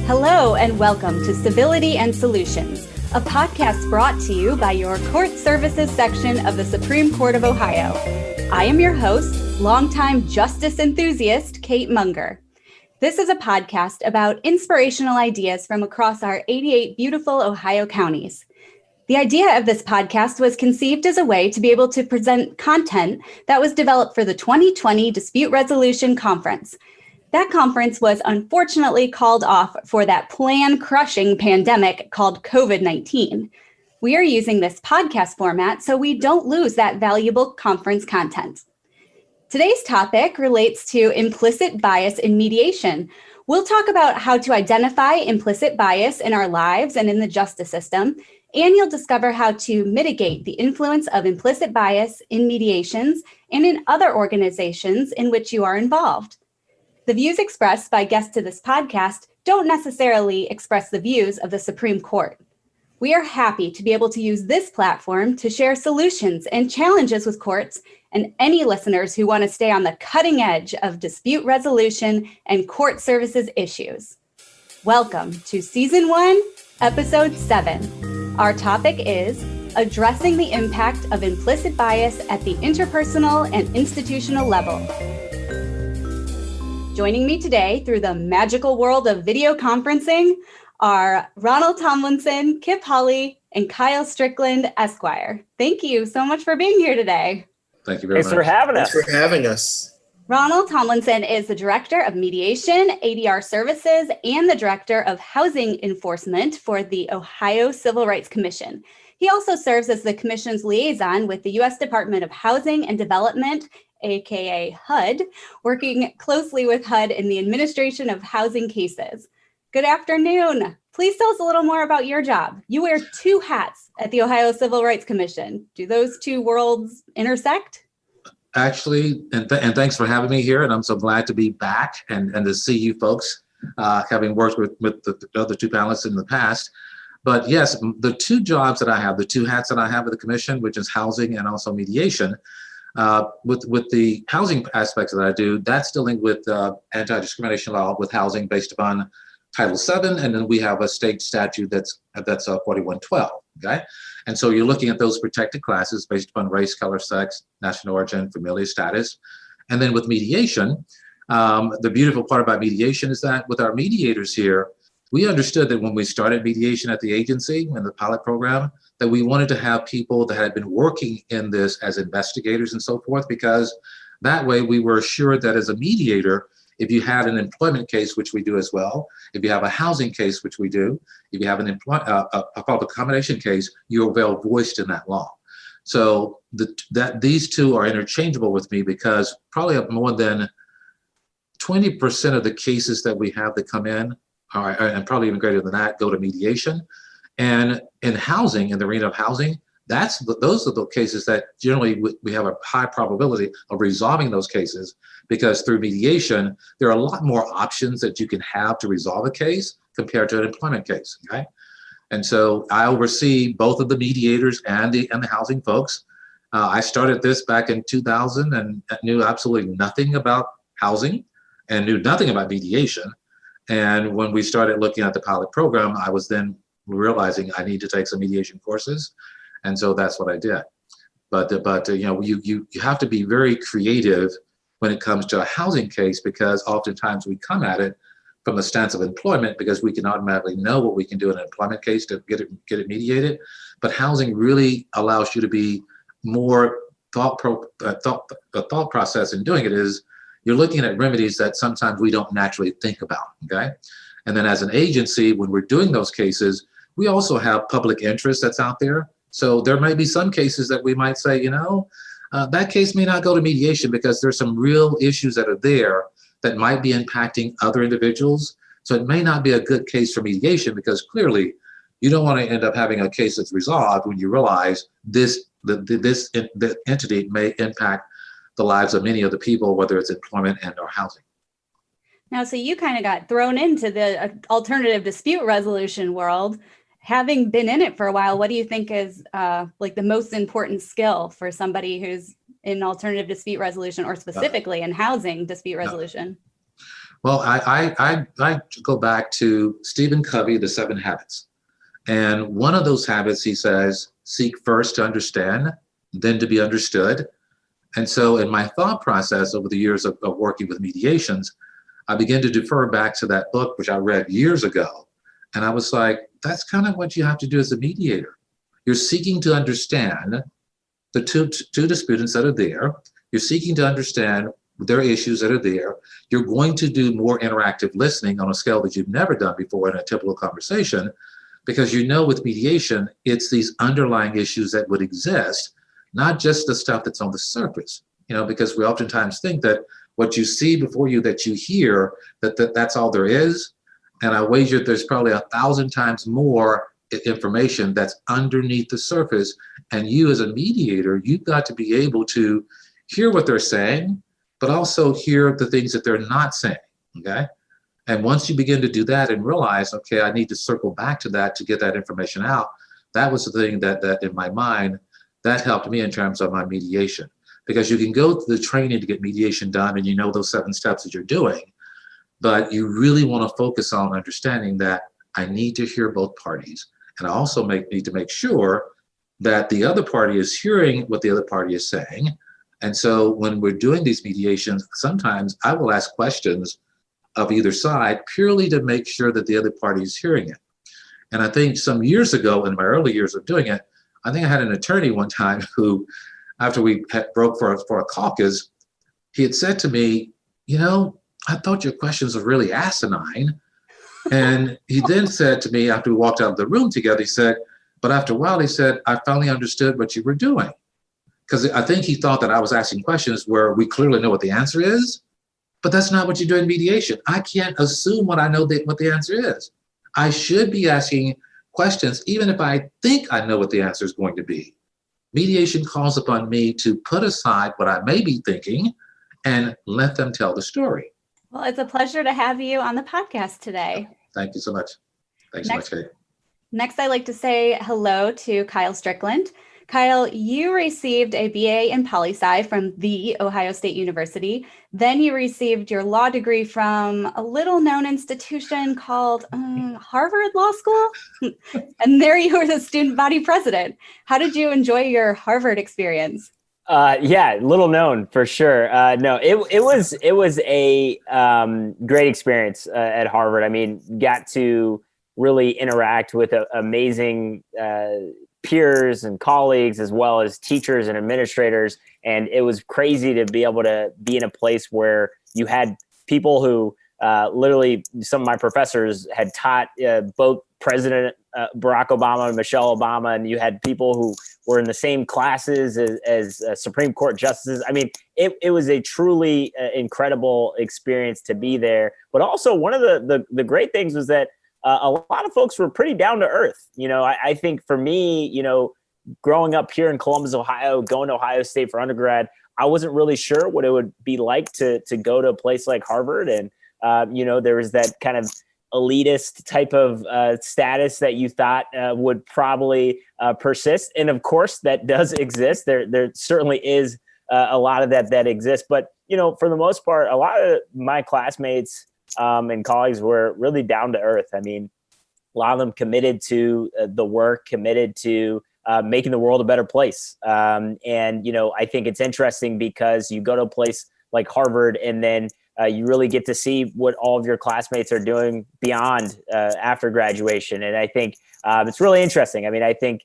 Hello and welcome to Civility and Solutions, a podcast brought to you by your Court Services section of the Supreme Court of Ohio. I am your host, longtime justice enthusiast, Kate Munger. This is a podcast about inspirational ideas from across our 88 beautiful Ohio counties. The idea of this podcast was conceived as a way to be able to present content that was developed for the 2020 Dispute Resolution Conference. That conference was unfortunately called off for that plan-crushing pandemic called COVID-19. We are using this podcast format so we don't lose that valuable conference content. Today's topic relates to implicit bias in mediation. We'll talk about how to identify implicit bias in our lives and in the justice system, and you'll discover how to mitigate the influence of implicit bias in mediations and in other organizations in which you are involved. The views expressed by guests to this podcast don't necessarily express the views of the Supreme Court. We are happy to be able to use this platform to share solutions and challenges with courts and any listeners who want to stay on the cutting edge of dispute resolution and court services issues. Welcome to Season 1, Episode 7. Our topic is addressing the impact of implicit bias at the interpersonal and institutional level. Joining me today through the magical world of video conferencing are Ronnell Tomlinson, Kip Holley, and Kyle Strickland, Esquire. Thank you so much for being here today. Thank you very much. Thanks for having us. Thanks for having us. Ronnell Tomlinson is the Director of Mediation, ADR Services, and the Director of Housing Enforcement for the Ohio Civil Rights Commission. He also serves as the Commission's liaison with the U.S. Department of Housing and Development, aka HUD, working closely with HUD in the administration of housing cases. Good afternoon. Please tell us a little more about your job. You wear two hats at the Ohio Civil Rights Commission. Do those two worlds intersect? Actually, and thanks for having me here. And I'm so glad to be back and to see you folks, having worked with the other two panelists in the past. But yes, the two jobs that I have, the two hats that I have with the commission, which is housing and also mediation, with the housing aspects that I do, that's dealing with anti-discrimination law with housing based upon Title VII, and then we have a state statute that's 4112, okay? And so you're looking at those protected classes based upon race, color, sex, national origin, familial status. And then with mediation, the beautiful part about mediation is that with our mediators here, we understood that when we started mediation at the agency in the pilot program, that we wanted to have people that had been working in this as investigators and so forth, because that way we were assured that as a mediator, if you had an employment case, which we do as well, if you have a housing case, which we do, if you have a public accommodation case, you're well voiced in that law. So these two are interchangeable with me, because probably more than 20% of the cases that we have that come in, and probably even greater than that, go to mediation. And in housing, in the arena of housing, those are the cases that generally we have a high probability of resolving those cases, because through mediation, there are a lot more options that you can have to resolve a case compared to an employment case, okay? And so I oversee both of the mediators and the housing folks. I started this back in 2000 and knew absolutely nothing about housing and knew nothing about mediation. And when we started looking at the pilot program, I was then realizing I need to take some mediation courses. And so that's what I did. But you know, you have to be very creative when it comes to a housing case, because oftentimes we come at it from the stance of employment, because we can automatically know what we can do in an employment case to get it mediated. But housing really allows you to be more thought process in doing it is you're looking at remedies that sometimes we don't naturally think about, okay? And then as an agency, when we're doing those cases, we also have public interest that's out there. So there may be some cases that we might say, you know, that case may not go to mediation because there's some real issues that are there that might be impacting other individuals. So it may not be a good case for mediation, because clearly you don't want to end up having a case that's resolved when you realize the entity may impact the lives of many of the people, whether it's employment and or housing. Now, so you kind of got thrown into the alternative dispute resolution world. Having been in it for a while, what do you think is like the most important skill for somebody who's in alternative dispute resolution, or specifically in housing dispute resolution? Well, I go back to Stephen Covey, The 7 Habits. And one of those habits, he says, seek first to understand, then to be understood. And so in my thought process over the years of working with mediations, I began to defer back to that book, which I read years ago. And I was like, that's kind of what you have to do as a mediator. You're seeking to understand the two disputants that are there. You're seeking to understand their issues that are there. You're going to do more interactive listening on a scale that you've never done before in a typical conversation, because you know with mediation, it's these underlying issues that would exist, not just the stuff that's on the surface, because we oftentimes think that what you see before you, that you hear, that's all there is. And I wager there's probably 1,000 times more information that's underneath the surface. And you as a mediator, you've got to be able to hear what they're saying, but also hear the things that they're not saying, okay? And once you begin to do that and realize, okay, I need to circle back to that to get that information out, that was the thing that in my mind, that helped me in terms of my mediation. Because you can go to the training to get mediation done and you know those 7 steps that you're doing, but you really want to focus on understanding that I need to hear both parties. And I also need to make sure that the other party is hearing what the other party is saying. And so when we're doing these mediations, sometimes I will ask questions of either side purely to make sure that the other party is hearing it. And I think some years ago, in my early years of doing it, I think I had an attorney one time who, after we broke for a caucus, he had said to me, I thought your questions were really asinine. And he then said to me, after we walked out of the room together, he said, but after a while, he said, I finally understood what you were doing. Because I think he thought that I was asking questions where we clearly know what the answer is, but that's not what you do in mediation. I can't assume what I know what the answer is. I should be asking questions, even if I think I know what the answer is going to be. Mediation calls upon me to put aside what I may be thinking and let them tell the story. Well, it's a pleasure to have you on the podcast today. Thank you so much. Thanks so much, Kate. Next, I'd like to say hello to Kyle Strickland. Kyle, you received a BA in Poli-Sci from The Ohio State University. Then you received your law degree from a little-known institution called Harvard Law School. And there you were the student body president. How did you enjoy your Harvard experience? Yeah, little known for sure. No, it was a great experience at Harvard. I mean, got to really interact with amazing peers and colleagues, as well as teachers and administrators. And it was crazy to be able to be in a place where you had people who literally, some of my professors had taught both President Barack Obama and Michelle Obama, and you had people who were in the same classes as Supreme Court justices. I mean, it was a truly incredible experience to be there. But also one of the great things was that a lot of folks were pretty down to earth. I think for me, growing up here in Columbus, Ohio, going to Ohio State for undergrad, I wasn't really sure what it would be like to go to a place like Harvard. And, there was that kind of elitist type of status that you thought would probably persist. And of course that does exist. There certainly is a lot of that exists. But, for the most part, a lot of my classmates and colleagues were really down to earth. I mean, a lot of them committed to the work, committed to making the world a better place. And, I think it's interesting because you go to a place like Harvard and then you really get to see what all of your classmates are doing beyond after graduation. And I think it's really interesting. I mean, I think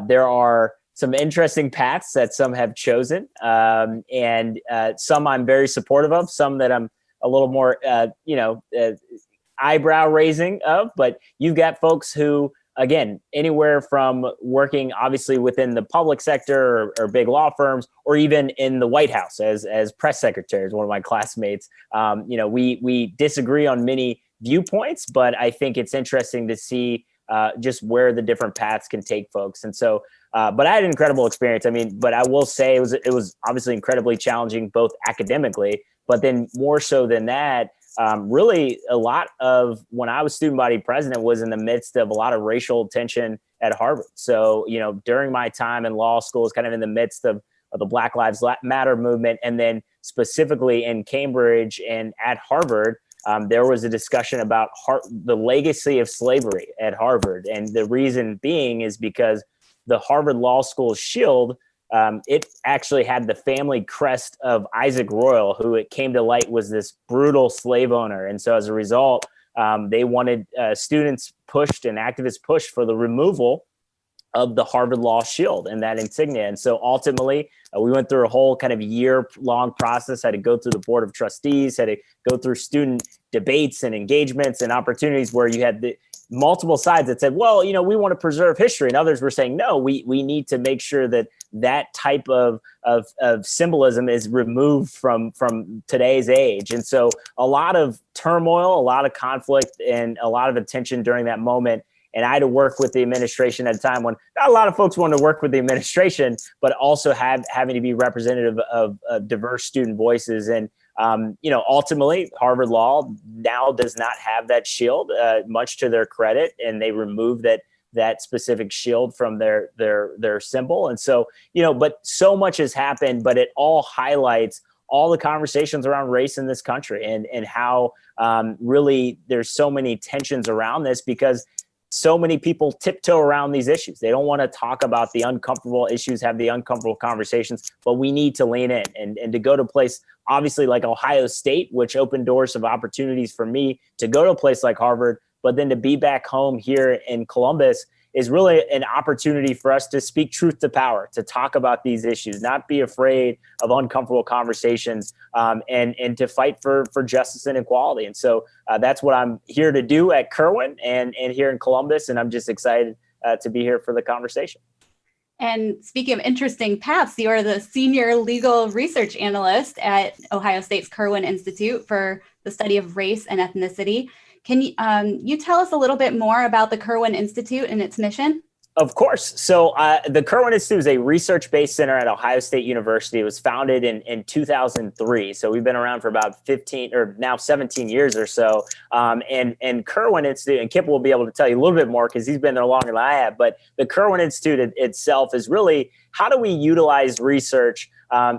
there are some interesting paths that some have chosen, and some I'm very supportive of, some that I'm a little more, eyebrow raising of. But you've got folks who, again, anywhere from working obviously within the public sector or big law firms, or even in the White House as press secretaries. One of my classmates, we disagree on many viewpoints, but I think it's interesting to see just where the different paths can take folks. And so, but I had an incredible experience. I mean, but I will say it was obviously incredibly challenging, both academically, but then more so than that, really a lot of when I was student body president was in the midst of a lot of racial tension at Harvard. So, during my time in law school, was kind of in the midst of the Black Lives Matter movement. And then specifically in Cambridge and at Harvard, there was a discussion about the legacy of slavery at Harvard. And the reason being is because the Harvard Law School shield, it actually had the family crest of Isaac Royal, who it came to light was this brutal slave owner. And so as a result, they wanted students pushed and activists pushed for the removal of the Harvard Law Shield and that insignia. And so ultimately, we went through a whole kind of year-long process, had to go through the board of trustees, had to go through student debates and engagements and opportunities where you had the multiple sides that said, well, we want to preserve history. And others were saying, no, we need to make sure that that type of symbolism is removed from today's age. And so a lot of turmoil, a lot of conflict, and a lot of attention during that moment. And I had to work with the administration at a time when not a lot of folks wanted to work with the administration, but also having to be representative of diverse student voices. And, ultimately, Harvard Law now does not have that shield, much to their credit, and they removed that specific shield from their symbol. And so, but so much has happened, but it all highlights all the conversations around race in this country and how really there's so many tensions around this because so many people tiptoe around these issues. They don't want to talk about the uncomfortable issues, have the uncomfortable conversations, but we need to lean in and to go to a place, obviously like Ohio State, which opened doors of opportunities for me to go to a place like Harvard, but then to be back home here in Columbus is really an opportunity for us to speak truth to power, to talk about these issues, not be afraid of uncomfortable conversations, and to fight for justice and equality. And so that's what I'm here to do at Kirwan and here in Columbus. And I'm just excited to be here for the conversation. And speaking of interesting paths, you are the senior legal research analyst at Ohio State's Kirwan Institute for the study of race and ethnicity. Can you tell us a little bit more about the Kirwan Institute and its mission? Of course. So the Kirwan Institute is a research-based center at Ohio State University. It was founded in 2003. So we've been around for about 15 or now 17 years or so. And Kirwan Institute, and Kip will be able to tell you a little bit more because he's been there longer than I have, but the Kirwan Institute itself is really how do we utilize research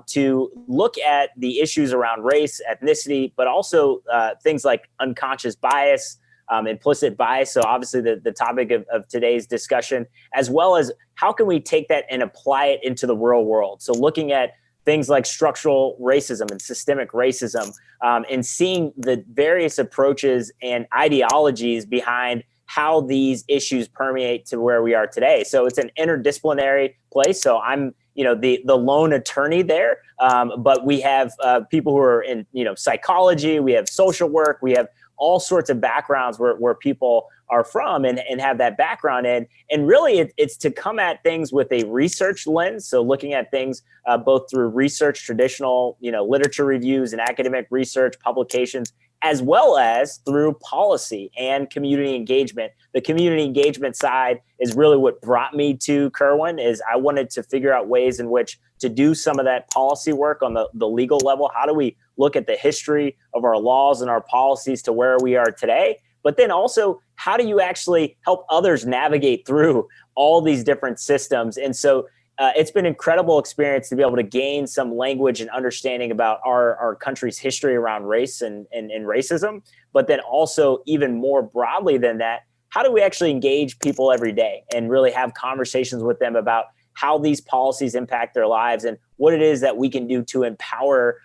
to look at the issues around race, ethnicity, but also things like unconscious bias, implicit bias. So obviously the topic of today's discussion, as well as how can we take that and apply it into the real world? So looking at things like structural racism and systemic racism, and seeing the various approaches and ideologies behind how these issues permeate to where we are today. So it's an interdisciplinary place. So I'm the lone attorney there, but we have people who are in psychology, we have social work, we have all sorts of backgrounds where people are from and have that background in. And really it's to come at things with a research lens. So looking at things both through research, traditional, literature reviews and academic research publications, as well as through policy and community engagement. The community engagement side is really what brought me to Kirwan. Is I wanted to figure out ways in which to do some of that policy work on the legal level. How do we look at the history of our laws and our policies to where we are today? But then also, how do you actually help others navigate through all these different systems? And so it's been an incredible experience to be able to gain some language and understanding about our country's history around race and racism. But then also, even more broadly than that, how do we actually engage people every day and really have conversations with them about how these policies impact their lives and what it is that we can do to empower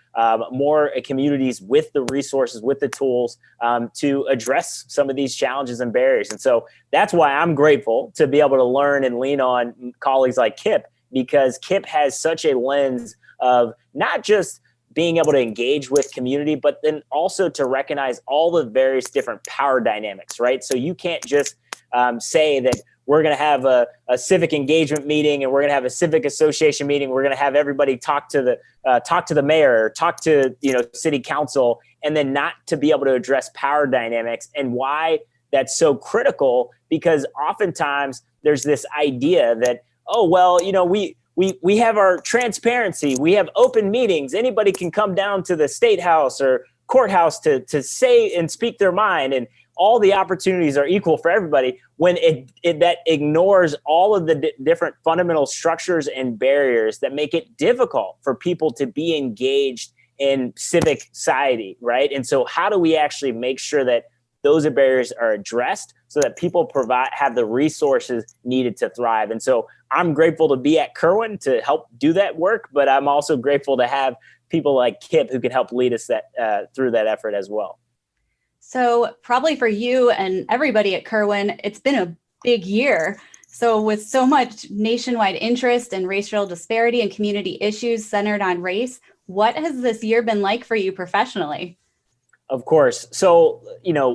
more communities with the resources, with the tools to address some of these challenges and barriers. And so that's why I'm grateful to be able to learn and lean on colleagues like Kip, because Kip has such a lens of not just being able to engage with community, but then also to recognize all the various different power dynamics, right? So you can't just say that we're going to have a civic engagement meeting and we're going to have a civic association meeting. We're going to have everybody talk to the mayor, or talk to city council, and then not to be able to address power dynamics and why that's so critical. Because oftentimes there's this idea that, oh, well, we have our transparency, we have open meetings, anybody can come down to the state house or courthouse to say and speak their mind, and all the opportunities are equal for everybody, when that ignores all of the different fundamental structures and barriers that make it difficult for people to be engaged in civic society, right? And so how do we actually make sure that those barriers are addressed so that people have the resources needed to thrive? And so I'm grateful to be at Kirwan to help do that work, but I'm also grateful to have people like Kip who can help lead us through that effort as well. So probably for you and everybody at Kirwan, it's been a big year. So with so much nationwide interest in racial disparity and community issues centered on race, what has this year been like for you professionally? Of course. So,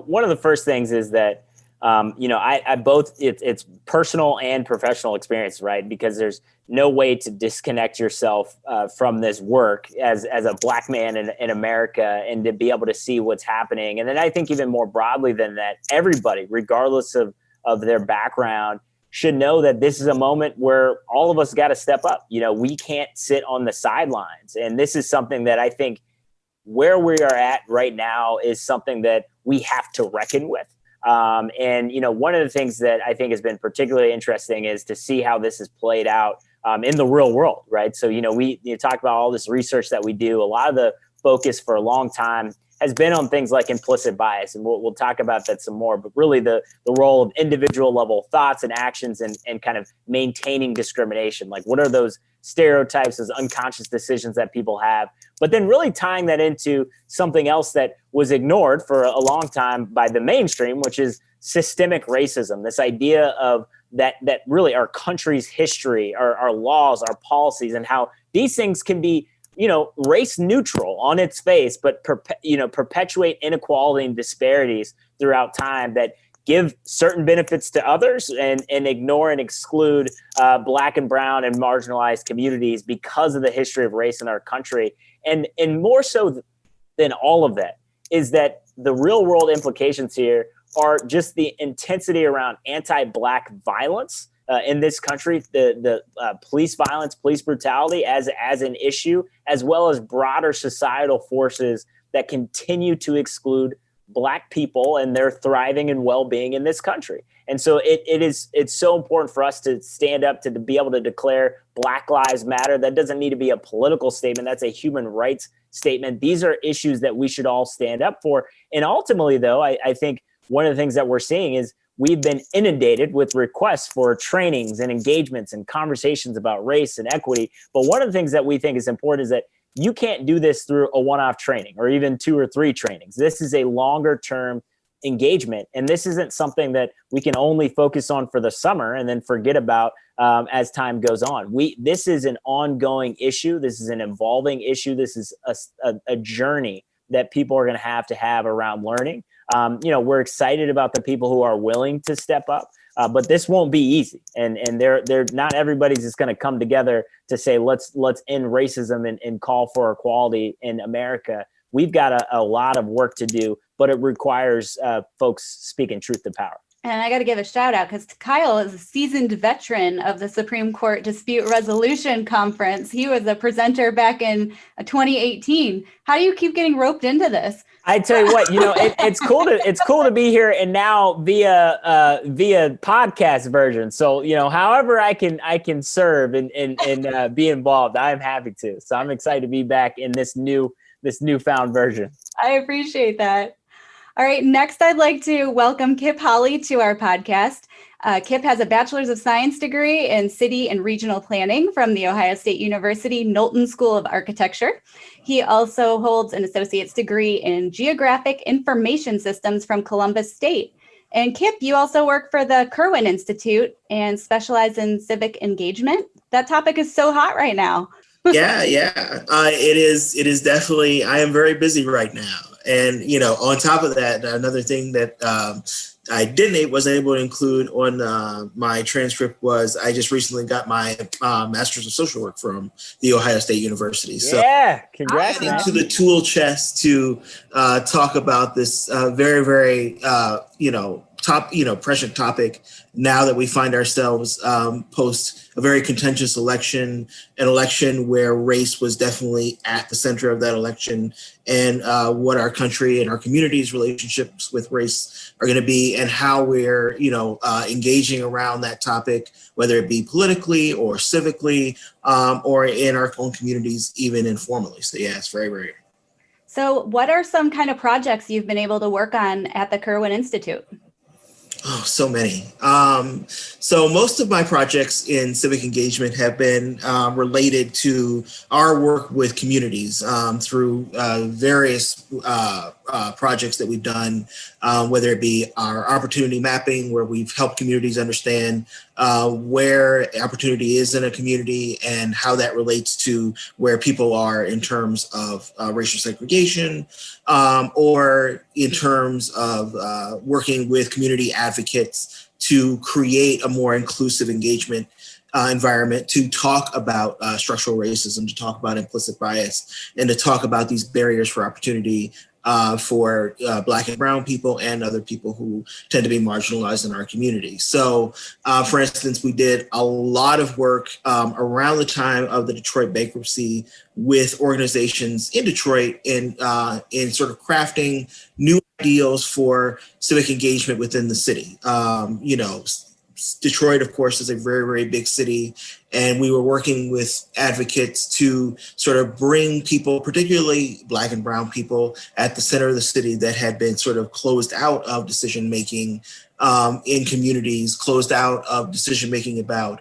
one of the first things is that, I both, it's personal and professional experience, right? Because there's no way to disconnect yourself from this work as a Black man in America, and to be able to see what's happening. And then I think even more broadly than that, everybody, regardless of their background, should know that this is a moment where all of us got to step up. We can't sit on the sidelines. And this is something that I think where we are at right now is something that we have to reckon with. And one of the things that I think has been particularly interesting is to see how this is played out in the real world, right? So, we talk about all this research that we do. A lot of the focus for a long time has been on things like implicit bias, and we'll talk about that some more, but really the role of individual level thoughts and actions and kind of maintaining discrimination. Like, what are those stereotypes, those unconscious decisions that people have, but then really tying that into something else that was ignored for a long time by the mainstream, which is systemic racism. This idea of that really our country's history, our laws, our policies, and how these things can be, race neutral on its face, but perpetuate inequality and disparities throughout time that give certain benefits to others and ignore and exclude Black and brown and marginalized communities because of the history of race in our country. And more so than all of that is that the real world implications here are just the intensity around anti-Black violence in this country, the police violence, police brutality as an issue, as well as broader societal forces that continue to exclude Black people and their thriving and well-being in this country. And so it's so important for us to stand up to be able to declare Black Lives Matter. That doesn't need to be a political statement. That's a human rights statement. These are issues that we should all stand up for. And ultimately, though, I think one of the things that we're seeing is we've been inundated with requests for trainings and engagements and conversations about race and equity. But one of the things that we think is important is that you can't do this through a one-off training or even 2 or 3 trainings. This is a longer-term engagement. And this isn't something that we can only focus on for the summer and then forget about as time goes on. This is an ongoing issue. This is an evolving issue. This is a journey that people are going to have around learning. We're excited about the people who are willing to step up, but this won't be easy. And they're not everybody's just going to come together to say, let's end racism and call for equality in America. We've got a lot of work to do, but it requires folks speaking truth to power. And I got to give a shout out because Kyle is a seasoned veteran of the Supreme Court Dispute Resolution Conference. He was a presenter back in 2018. How do you keep getting roped into this? I tell you what, it's cool to be here, and now via podcast version. So however I can serve and be involved, I'm happy to. So I'm excited to be back in this newfound version. I appreciate that. All right, next I'd like to welcome Kip Holley to our podcast. Kip has a Bachelor's of Science degree in City and Regional Planning from the Ohio State University Knowlton School of Architecture. He also holds an associate's degree in Geographic Information Systems from Columbus State. And Kip, you also work for the Kirwan Institute and specialize in civic engagement. That topic is so hot right now. Yeah. It is definitely, I am very busy right now. And, on top of that, another thing that I wasn't able to include on my transcript was I just recently got my Master's of Social Work from the Ohio State University. So yeah, congrats, man. To the tool chest to talk about this very, very, prescient topic now that we find ourselves post a very contentious election, an election where race was definitely at the center of that election, and what our country and our community's relationships with race are going to be, and how we're, engaging around that topic, whether it be politically or civically, or in our own communities, even informally. So yeah, it's very, very So what are some kind of projects you've been able to work on at the Kirwan Institute? Oh, so many. So most of my projects in civic engagement have been related to our work with communities through various projects that we've done, whether it be our opportunity mapping, where we've helped communities understand where opportunity is in a community and how that relates to where people are in terms of racial segregation, or in terms of working with community advocates to create a more inclusive engagement environment, to talk about structural racism, to talk about implicit bias, and to talk about these barriers for opportunity for Black and Brown people and other people who tend to be marginalized in our community. So, for instance, we did a lot of work around the time of the Detroit bankruptcy with organizations in Detroit in sort of crafting new ideals for civic engagement within the city. Detroit, of course, is a very, very big city, and we were working with advocates to sort of bring people, particularly Black and Brown people, at the center of the city that had been sort of closed out of decision-making in communities, closed out of decision-making about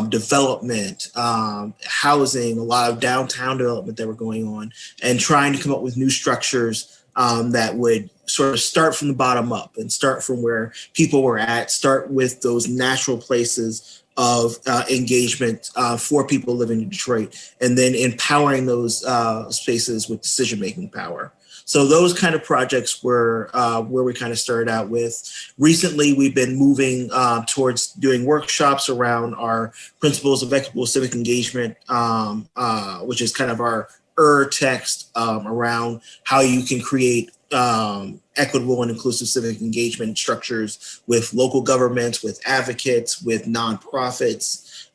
development, housing, a lot of downtown development that were going on, and trying to come up with new structures that would sort of start from the bottom up and start from where people were at, start with those natural places of engagement for people living in Detroit, and then empowering those spaces with decision-making power. So those kind of projects were where we kind of started out with. Recently, we've been moving towards doing workshops around our principles of equitable civic engagement, which is kind of our text around how you can create equitable and inclusive civic engagement structures with local governments, with advocates, with nonprofits,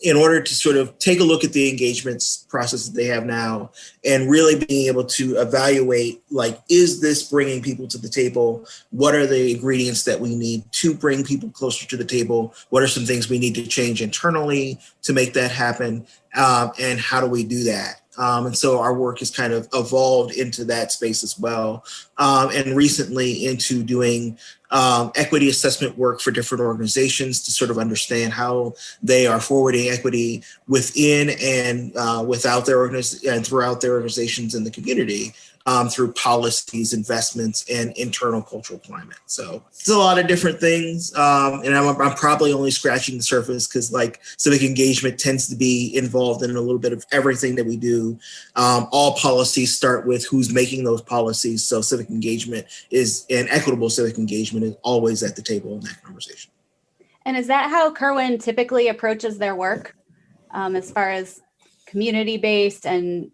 in order to sort of take a look at the engagements process that they have now and really being able to evaluate, like, is this bringing people to the table? What are the ingredients that we need to bring people closer to the table? What are some things we need to change internally to make that happen? And how do we do that? And so our work has kind of evolved into that space as well. And recently into doing equity assessment work for different organizations to sort of understand how they are forwarding equity within and without their and throughout their organizations in the community. Through policies, investments, and internal cultural climate. So it's a lot of different things. And I'm probably only scratching the surface because, like, civic engagement tends to be involved in a little bit of everything that we do. All policies start with who's making those policies. So civic engagement and equitable civic engagement is always at the table in that conversation. And is that how Kirwan typically approaches their work, as far as community-based and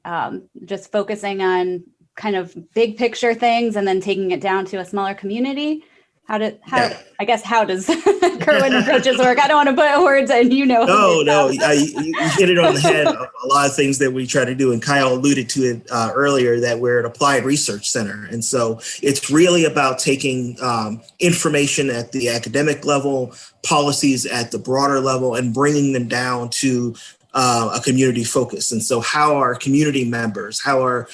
just focusing on kind of big picture things and then taking it down to a smaller community? How does Kirwan approaches work? I don't want to put words in, you hit it on the head. A lot of things that we try to do, and Kyle alluded to it earlier, that we're an applied research center. And so it's really about taking information at the academic level, policies at the broader level, and bringing them down to a community focus. And so how are community members, how are,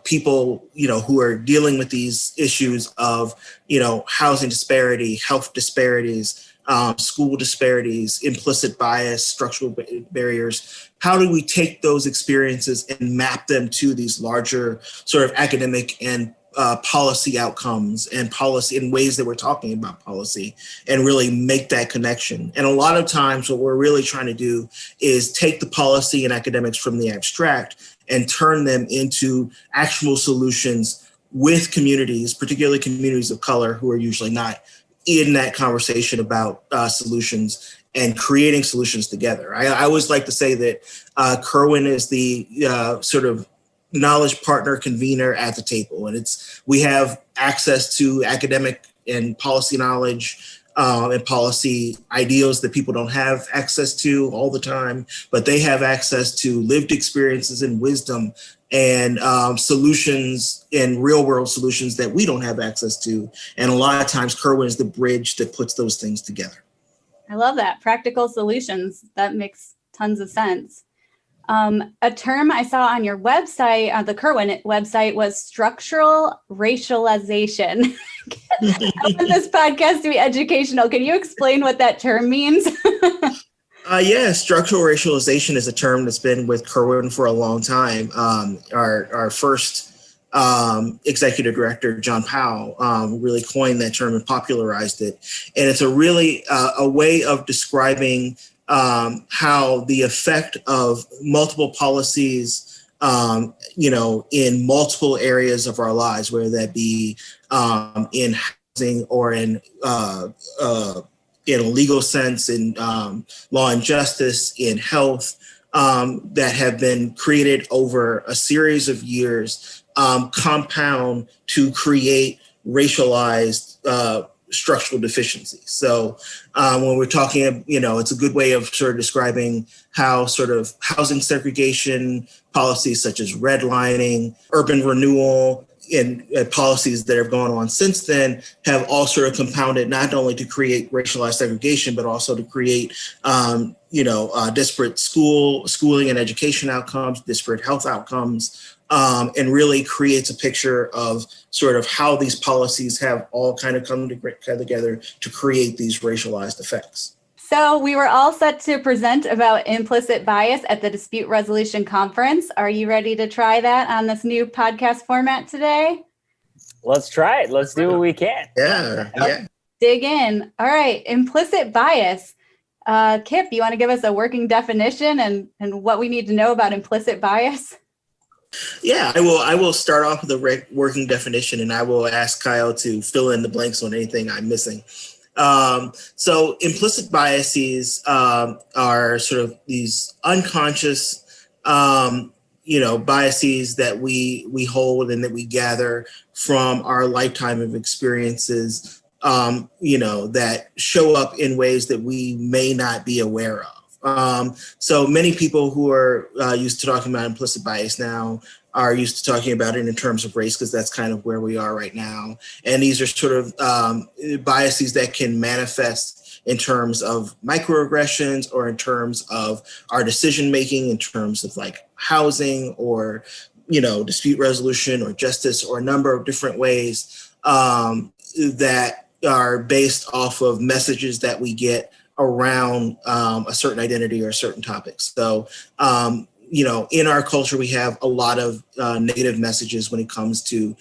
people, who are dealing with these issues of, housing disparity, health disparities, school disparities, implicit bias, structural barriers, how do we take those experiences and map them to these larger sort of academic and policy outcomes and policy in ways that we're talking about policy, and really make that connection. And a lot of times what we're really trying to do is take the policy and academics from the abstract and turn them into actual solutions with communities, particularly communities of color, who are usually not in that conversation about solutions, and creating solutions together. I always like to say that Kirwan is the sort of knowledge partner convener at the table. And we have access to academic and policy knowledge and policy ideals that people don't have access to all the time, but they have access to lived experiences and wisdom and solutions and real world solutions that we don't have access to. And a lot of times Kirwan is the bridge that puts those things together. I love that. Practical solutions. That makes tons of sense. A term I saw on your website, the Kirwan website, was structural racialization. I want this podcast to be educational. Can you explain what that term means? Yeah, structural racialization is a term that's been with Kirwan for a long time. Our first executive director, John Powell, really coined that term and popularized it. And it's a really a way of describing how the effect of multiple policies, in multiple areas of our lives, whether that be in housing or in a legal sense, in law and justice, in health, that have been created over a series of years, compound to create racialized structural deficiencies. So when we're talking, it's a good way of sort of describing how sort of housing segregation policies such as redlining, urban renewal, and policies that have gone on since then have all sort of compounded not only to create racialized segregation, but also to create, disparate schooling and education outcomes, disparate health outcomes, and really creates a picture of sort of how these policies have all kind of come together to create these racialized effects. So we were all set to present about implicit bias at the Dispute Resolution Conference. Are you ready to try that on this new podcast format today? Let's try it. Let's do what we can. Yeah. Dig in. All right. Implicit bias. Kip, you want to give us a working definition and what we need to know about implicit bias? Yeah, I will start off with a working definition, and I will ask Kyle to fill in the blanks on anything I'm missing. So implicit biases are sort of these unconscious, biases that we hold and that we gather from our lifetime of experiences, that show up in ways that we may not be aware of. So many people who are used to talking about implicit bias now are used to talking about it in terms of race, because that's kind of where we are right now. And these are sort of biases that can manifest in terms of microaggressions or in terms of our decision making, in terms of like housing or, dispute resolution or justice, or a number of different ways that are based off of messages that we get around a certain identity or a certain topic. So, in our culture, we have a lot of negative messages when it comes to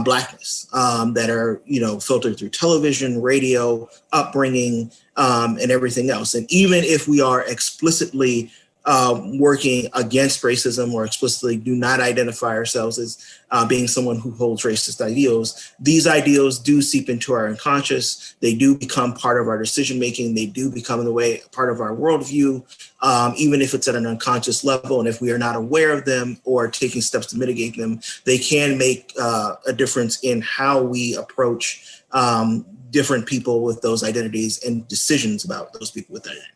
Blackness that are, filtered through television, radio, upbringing, and everything else. And even if we are explicitly working against racism or explicitly do not identify ourselves as being someone who holds racist ideals, these ideals do seep into our unconscious. They do become part of our decision making. They do become in the way part of our worldview, even if it's at an unconscious level. And if we are not aware of them or taking steps to mitigate them, they can make a difference in how we approach different people with those identities and decisions about those people with identities.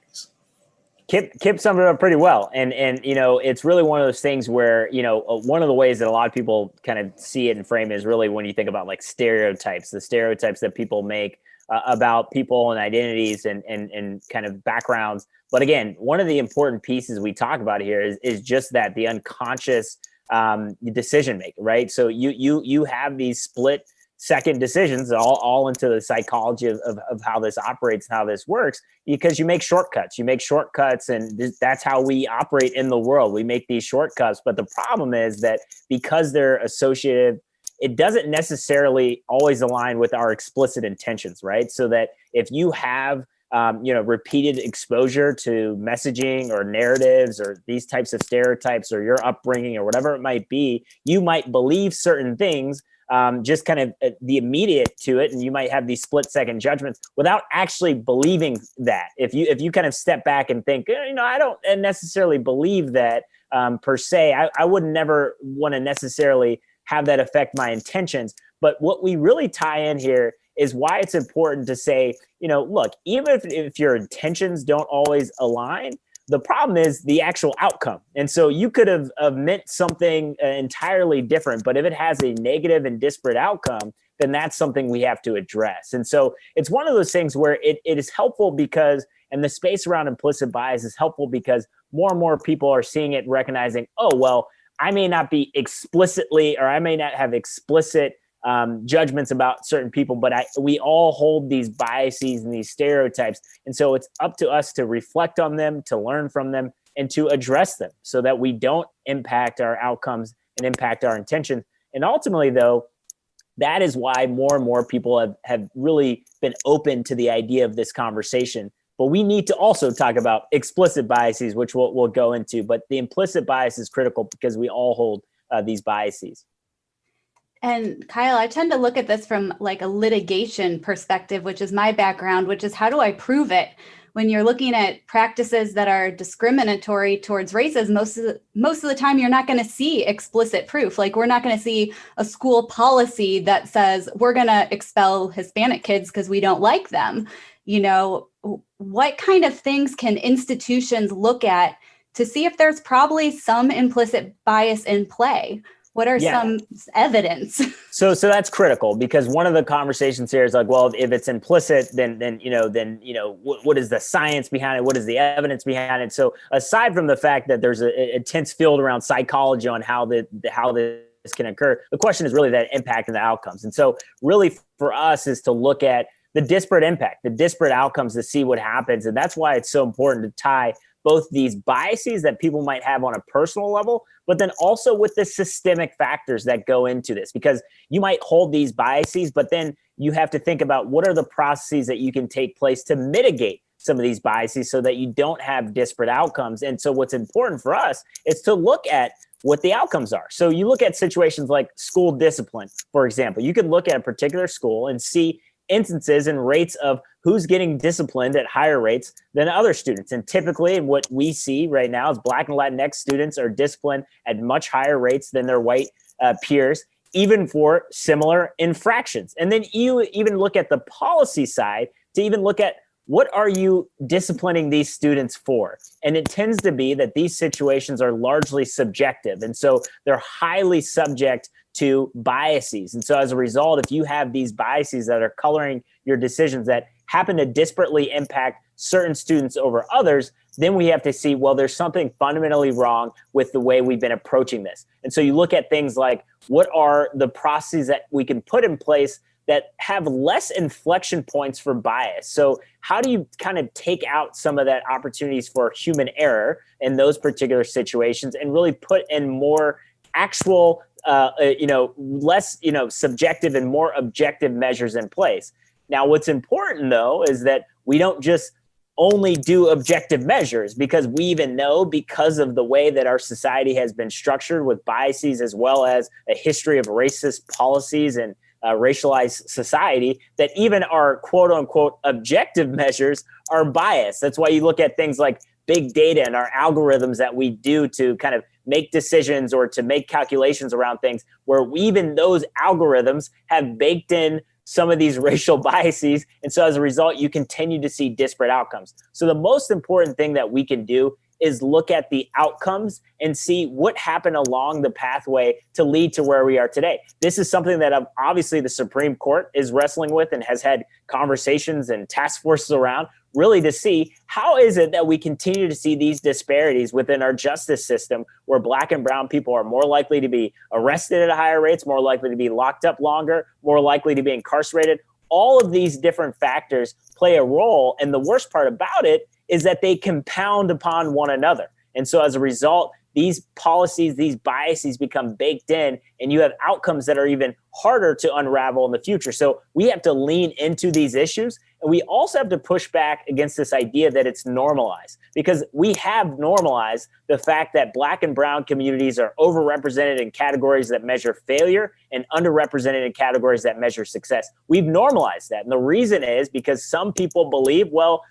Kip summed it up pretty well. And it's really one of those things where, one of the ways that a lot of people kind of see it and frame it is really when you think about like stereotypes, the stereotypes that people make about people and identities and kind of backgrounds. But again, one of the important pieces we talk about here is just that, the unconscious decision making, right? So you have these split second decisions all into the psychology of how this operates and how this works, because you make shortcuts and that's how we operate in the world. We make these shortcuts, but the problem is that because they're associated, it doesn't necessarily always align with our explicit intentions, right? So that if you have repeated exposure to messaging or narratives or these types of stereotypes or your upbringing or whatever it might be, you might believe certain things just kind of the immediate to it, and you might have these split second judgments without actually believing that. If you kind of step back and think, I don't necessarily believe that per se, I would never want to necessarily have that affect my intentions. But what we really tie in here is why it's important to say, look, even if your intentions don't always align, the problem is the actual outcome. And so you could have meant something entirely different, but if it has a negative and disparate outcome, then that's something we have to address. And so it's one of those things where it is helpful because And the space around implicit bias is helpful because more and more people are seeing it, recognizing, oh, well, I may not be explicitly, or I may not have explicit judgments about certain people, but we all hold these biases and these stereotypes. And so it's up to us to reflect on them, to learn from them, and to address them so that we don't impact our outcomes and impact our intentions. And ultimately, though, that is why more and more people have really been open to the idea of this conversation. But we need to also talk about explicit biases, which we'll go into. But the implicit bias is critical because we all hold these biases. And Kyle, I tend to look at this from like a litigation perspective, which is my background, which is how do I prove it? When you're looking at practices that are discriminatory towards races, most of the time, you're not going to see explicit proof. Like we're not going to see a school policy that says we're going to expel Hispanic kids because we don't like them. You know, what kind of things can institutions look at to see if there's probably some implicit bias in play? What are some evidence? So that's critical because one of the conversations here is like, well, if it's implicit, then what is the science behind it? What is the evidence behind it? So aside from the fact that there's a tense field around psychology on how this can occur, the question is really that impact and the outcomes. And so really for us is to look at the disparate impact, the disparate outcomes to see what happens. And that's why it's so important to tie both these biases that people might have on a personal level, but then also with the systemic factors that go into this, because you might hold these biases, but then you have to think about what are the processes that you can take place to mitigate some of these biases so that you don't have disparate outcomes. And so what's important for us is to look at what the outcomes are. So you look at situations like school discipline, for example. You can look at a particular school and see instances and rates of who's getting disciplined at higher rates than other students. And typically what we see right now is Black and Latinx students are disciplined at much higher rates than their white peers, even for similar infractions. And then you even look at the policy side to even look at what are you disciplining these students for? And it tends to be that these situations are largely subjective. And so they're highly subject to biases. And so as a result, if you have these biases that are coloring your decisions that happen to disparately impact certain students over others, then we have to see, well, there's something fundamentally wrong with the way we've been approaching this. And so you look at things like what are the processes that we can put in place that have less inflection points for bias. So how do you kind of take out some of that opportunities for human error in those particular situations and really put in more actual less, subjective and more objective measures in place. Now, what's important, though, is that we don't just only do objective measures because we even know because of the way that our society has been structured with biases as well as a history of racist policies and racialized society that even our quote unquote objective measures are biased. That's why you look at things like big data and our algorithms that we do to kind of make decisions or to make calculations around things where even those algorithms have baked in some of these racial biases. And so as a result, you continue to see disparate outcomes. So the most important thing that we can do is look at the outcomes and see what happened along the pathway to lead to where we are today. This is something that obviously the Supreme Court is wrestling with and has had conversations and task forces around, really to see how is it that we continue to see these disparities within our justice system where Black and brown people are more likely to be arrested at higher rates, more likely to be locked up longer, more likely to be incarcerated. All of these different factors play a role. And the worst part about it is that they compound upon one another. And so as a result, these policies, these biases become baked in, and you have outcomes that are even harder to unravel in the future. So we have to lean into these issues, and we also have to push back against this idea that it's normalized, because we have normalized the fact that Black and brown communities are overrepresented in categories that measure failure and underrepresented in categories that measure success. We've normalized that. And the reason is because some people believe, well,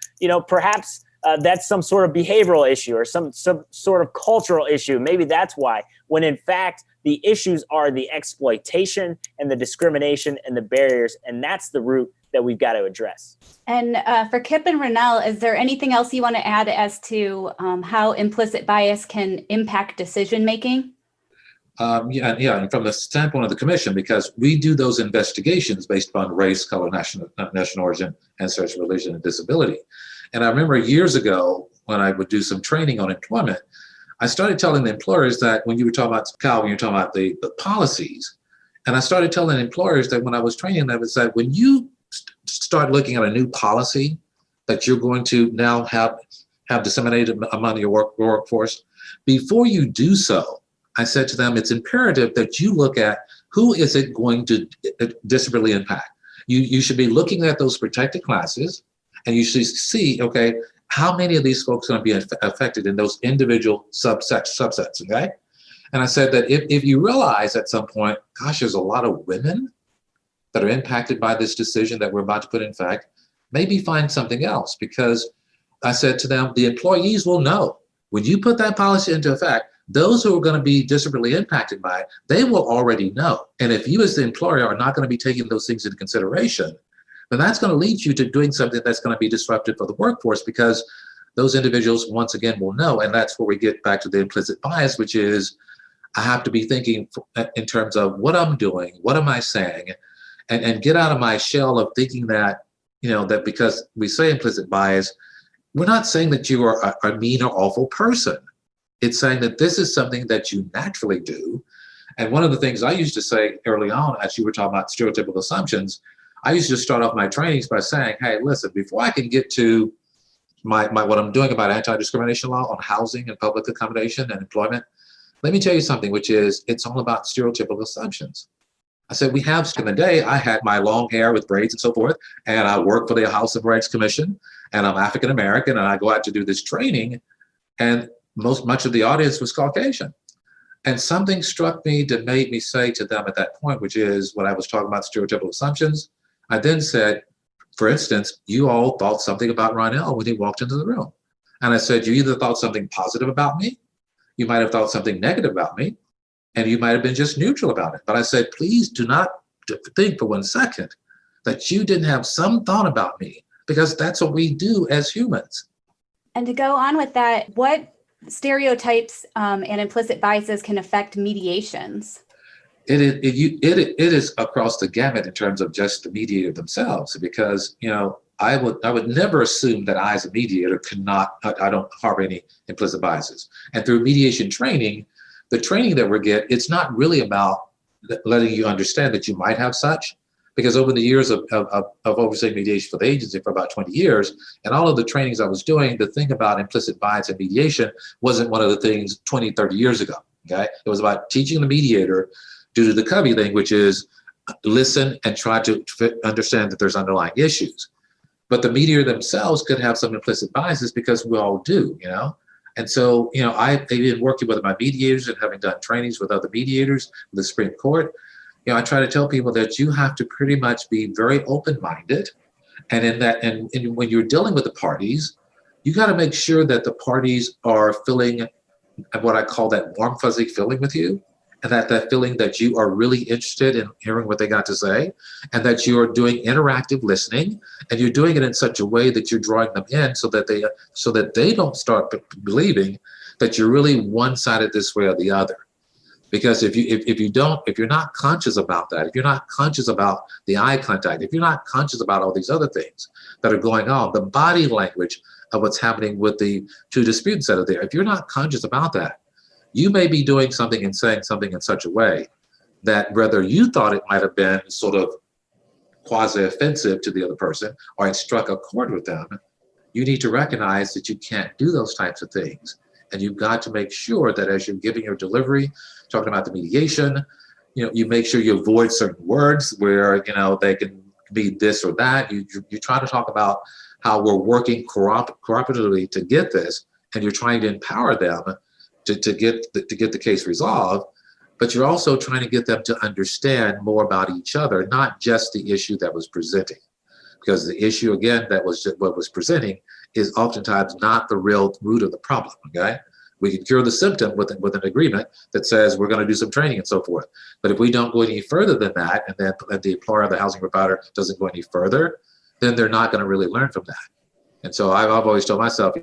perhaps that's some sort of behavioral issue or some sort of cultural issue. Maybe that's why, when in fact, the issues are the exploitation and the discrimination and the barriers. And that's the root that we've got to address. And for Kip and Ronnell, is there anything else you want to add as to how implicit bias can impact decision-making? And from the standpoint of the commission, because we do those investigations based upon race, color, national origin, ancestry, religion, and disability. And I remember years ago when I would do some training on employment, I started telling the employers that when you were talking about, Kyle, when you were talking about the policies, and I started telling employers that when I was training them, is that when you start looking at a new policy that you're going to now have disseminated among your workforce, before you do so, I said to them, it's imperative that you look at who is it going to disparately impact. You should be looking at those protected classes, and you should see, okay, how many of these folks are going to be affected in those individual subsets, okay? And I said that if you realize at some point, gosh, there's a lot of women that are impacted by this decision that we're about to put in effect, maybe find something else, because I said to them, the employees will know. When you put that policy into effect, those who are going to be disparately impacted by it, they will already know. And if you as the employer are not going to be taking those things into consideration, then that's going to lead you to doing something that's going to be disruptive for the workforce, because those individuals, once again, will know. And that's where we get back to the implicit bias, which is I have to be thinking in terms of what I'm doing, what am I saying, and get out of my shell of thinking that, that because we say implicit bias, we're not saying that you are a mean or awful person. It's saying that this is something that you naturally do. And one of the things I used to say early on, as you were talking about stereotypical assumptions, I used to start off my trainings by saying, hey, listen, before I can get to my what I'm doing about anti-discrimination law on housing and public accommodation and employment, let me tell you something, which is it's all about stereotypical assumptions. I said, we have, in the day, I had my long hair with braids and so forth, and I work for the House of Rights Commission, and I'm African-American, and I go out to do this training, and much of the audience was Caucasian. And something struck me that made me say to them at that point, which is when I was talking about stereotypical assumptions, I then said, for instance, you all thought something about Ronnell when he walked into the room. And I said, you either thought something positive about me, you might have thought something negative about me, and you might have been just neutral about it. But I said, please do not think for 1 second that you didn't have some thought about me, because that's what we do as humans. And to go on with that, what stereotypes and implicit biases can affect mediations? It is across the gamut in terms of just the mediator themselves, because I would never assume that I as a mediator I don't harbor any implicit biases. And through mediation training, the training that we get, it's not really about letting you understand that you might have such, because over the years of overseeing mediation for the agency for about 20 years, and all of the trainings I was doing, the thing about implicit bias and mediation wasn't one of the things 20, 30 years ago, okay? It was about teaching the mediator due to the Covey thing, which is listen and try to understand that there's underlying issues. But the mediator themselves could have some implicit biases, because we all do, And so, I've been working with my mediators and having done trainings with other mediators, with the Supreme Court. I try to tell people that you have to pretty much be very open-minded. And in that, and when you're dealing with the parties, you got to make sure that the parties are feeling what I call that warm, fuzzy feeling with you. And that feeling that you are really interested in hearing what they got to say, and that you are doing interactive listening, and you're doing it in such a way that you're drawing them in so that they don't start believing that you're really one-sided this way or the other. Because if you're not conscious about that, if you're not conscious about the eye contact, if you're not conscious about all these other things that are going on, the body language of what's happening with the two disputants that are there, if you're not conscious about that, you may be doing something and saying something in such a way that whether you thought it might have been sort of quasi-offensive to the other person or it struck a chord with them, you need to recognize that you can't do those types of things. And you've got to make sure that as you're giving your delivery, talking about the mediation, you make sure you avoid certain words where, they can be this or that. You try to talk about how we're working cooperatively to get this, and you're trying to empower them to get the case resolved, but you're also trying to get them to understand more about each other, not just the issue that was presenting. Because the issue, again, that was just what was presenting is oftentimes not the real root of the problem, okay? We can cure the symptom with an agreement that says we're going to do some training and so forth. But if we don't go any further than that, and then the employer, the housing provider, doesn't go any further, then they're not going to really learn from that. And so I've always told myself,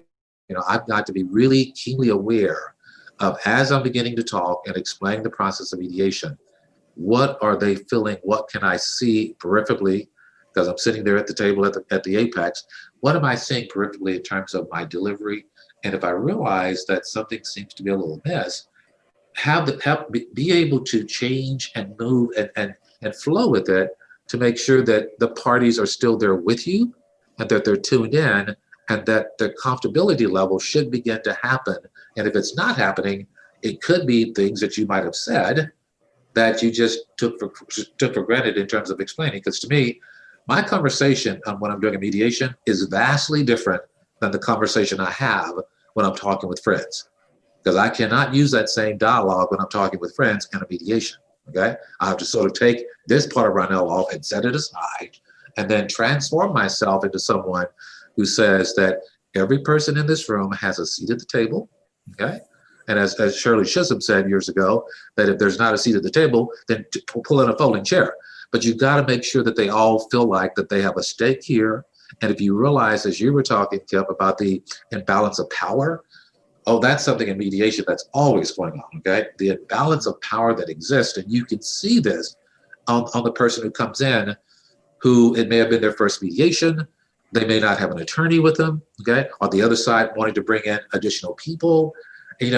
I've got to be really keenly aware of, as I'm beginning to talk and explain the process of mediation, what are they feeling? What can I see peripherally because I'm sitting there at the table at the apex. What am I saying peripherally in terms of my delivery? And if I realize that something seems to be a little amiss, be able to change and move and flow with it to make sure that the parties are still there with you and that they're tuned in and that the comfortability level should begin to happen. And if it's not happening, it could be things that you might have said that you just took for granted in terms of explaining. Because to me, my conversation when I'm doing a mediation is vastly different than the conversation I have when I'm talking with friends. Because I cannot use that same dialogue when I'm talking with friends in a mediation, okay? I have to sort of take this part of Ronnell off and set it aside and then transform myself into someone who says that every person in this room has a seat at the table, okay? And as Shirley Chisholm said years ago, that if there's not a seat at the table, then pull in a folding chair. But you've got to make sure that they all feel like that they have a stake here. And if you realize, as you were talking, Kip, about the imbalance of power, oh, that's something in mediation that's always going on, okay? The imbalance of power that exists, and you can see this on the person who comes in, who it may have been their first mediation, they may not have an attorney with them, okay? On the other side, wanting to bring in additional people, and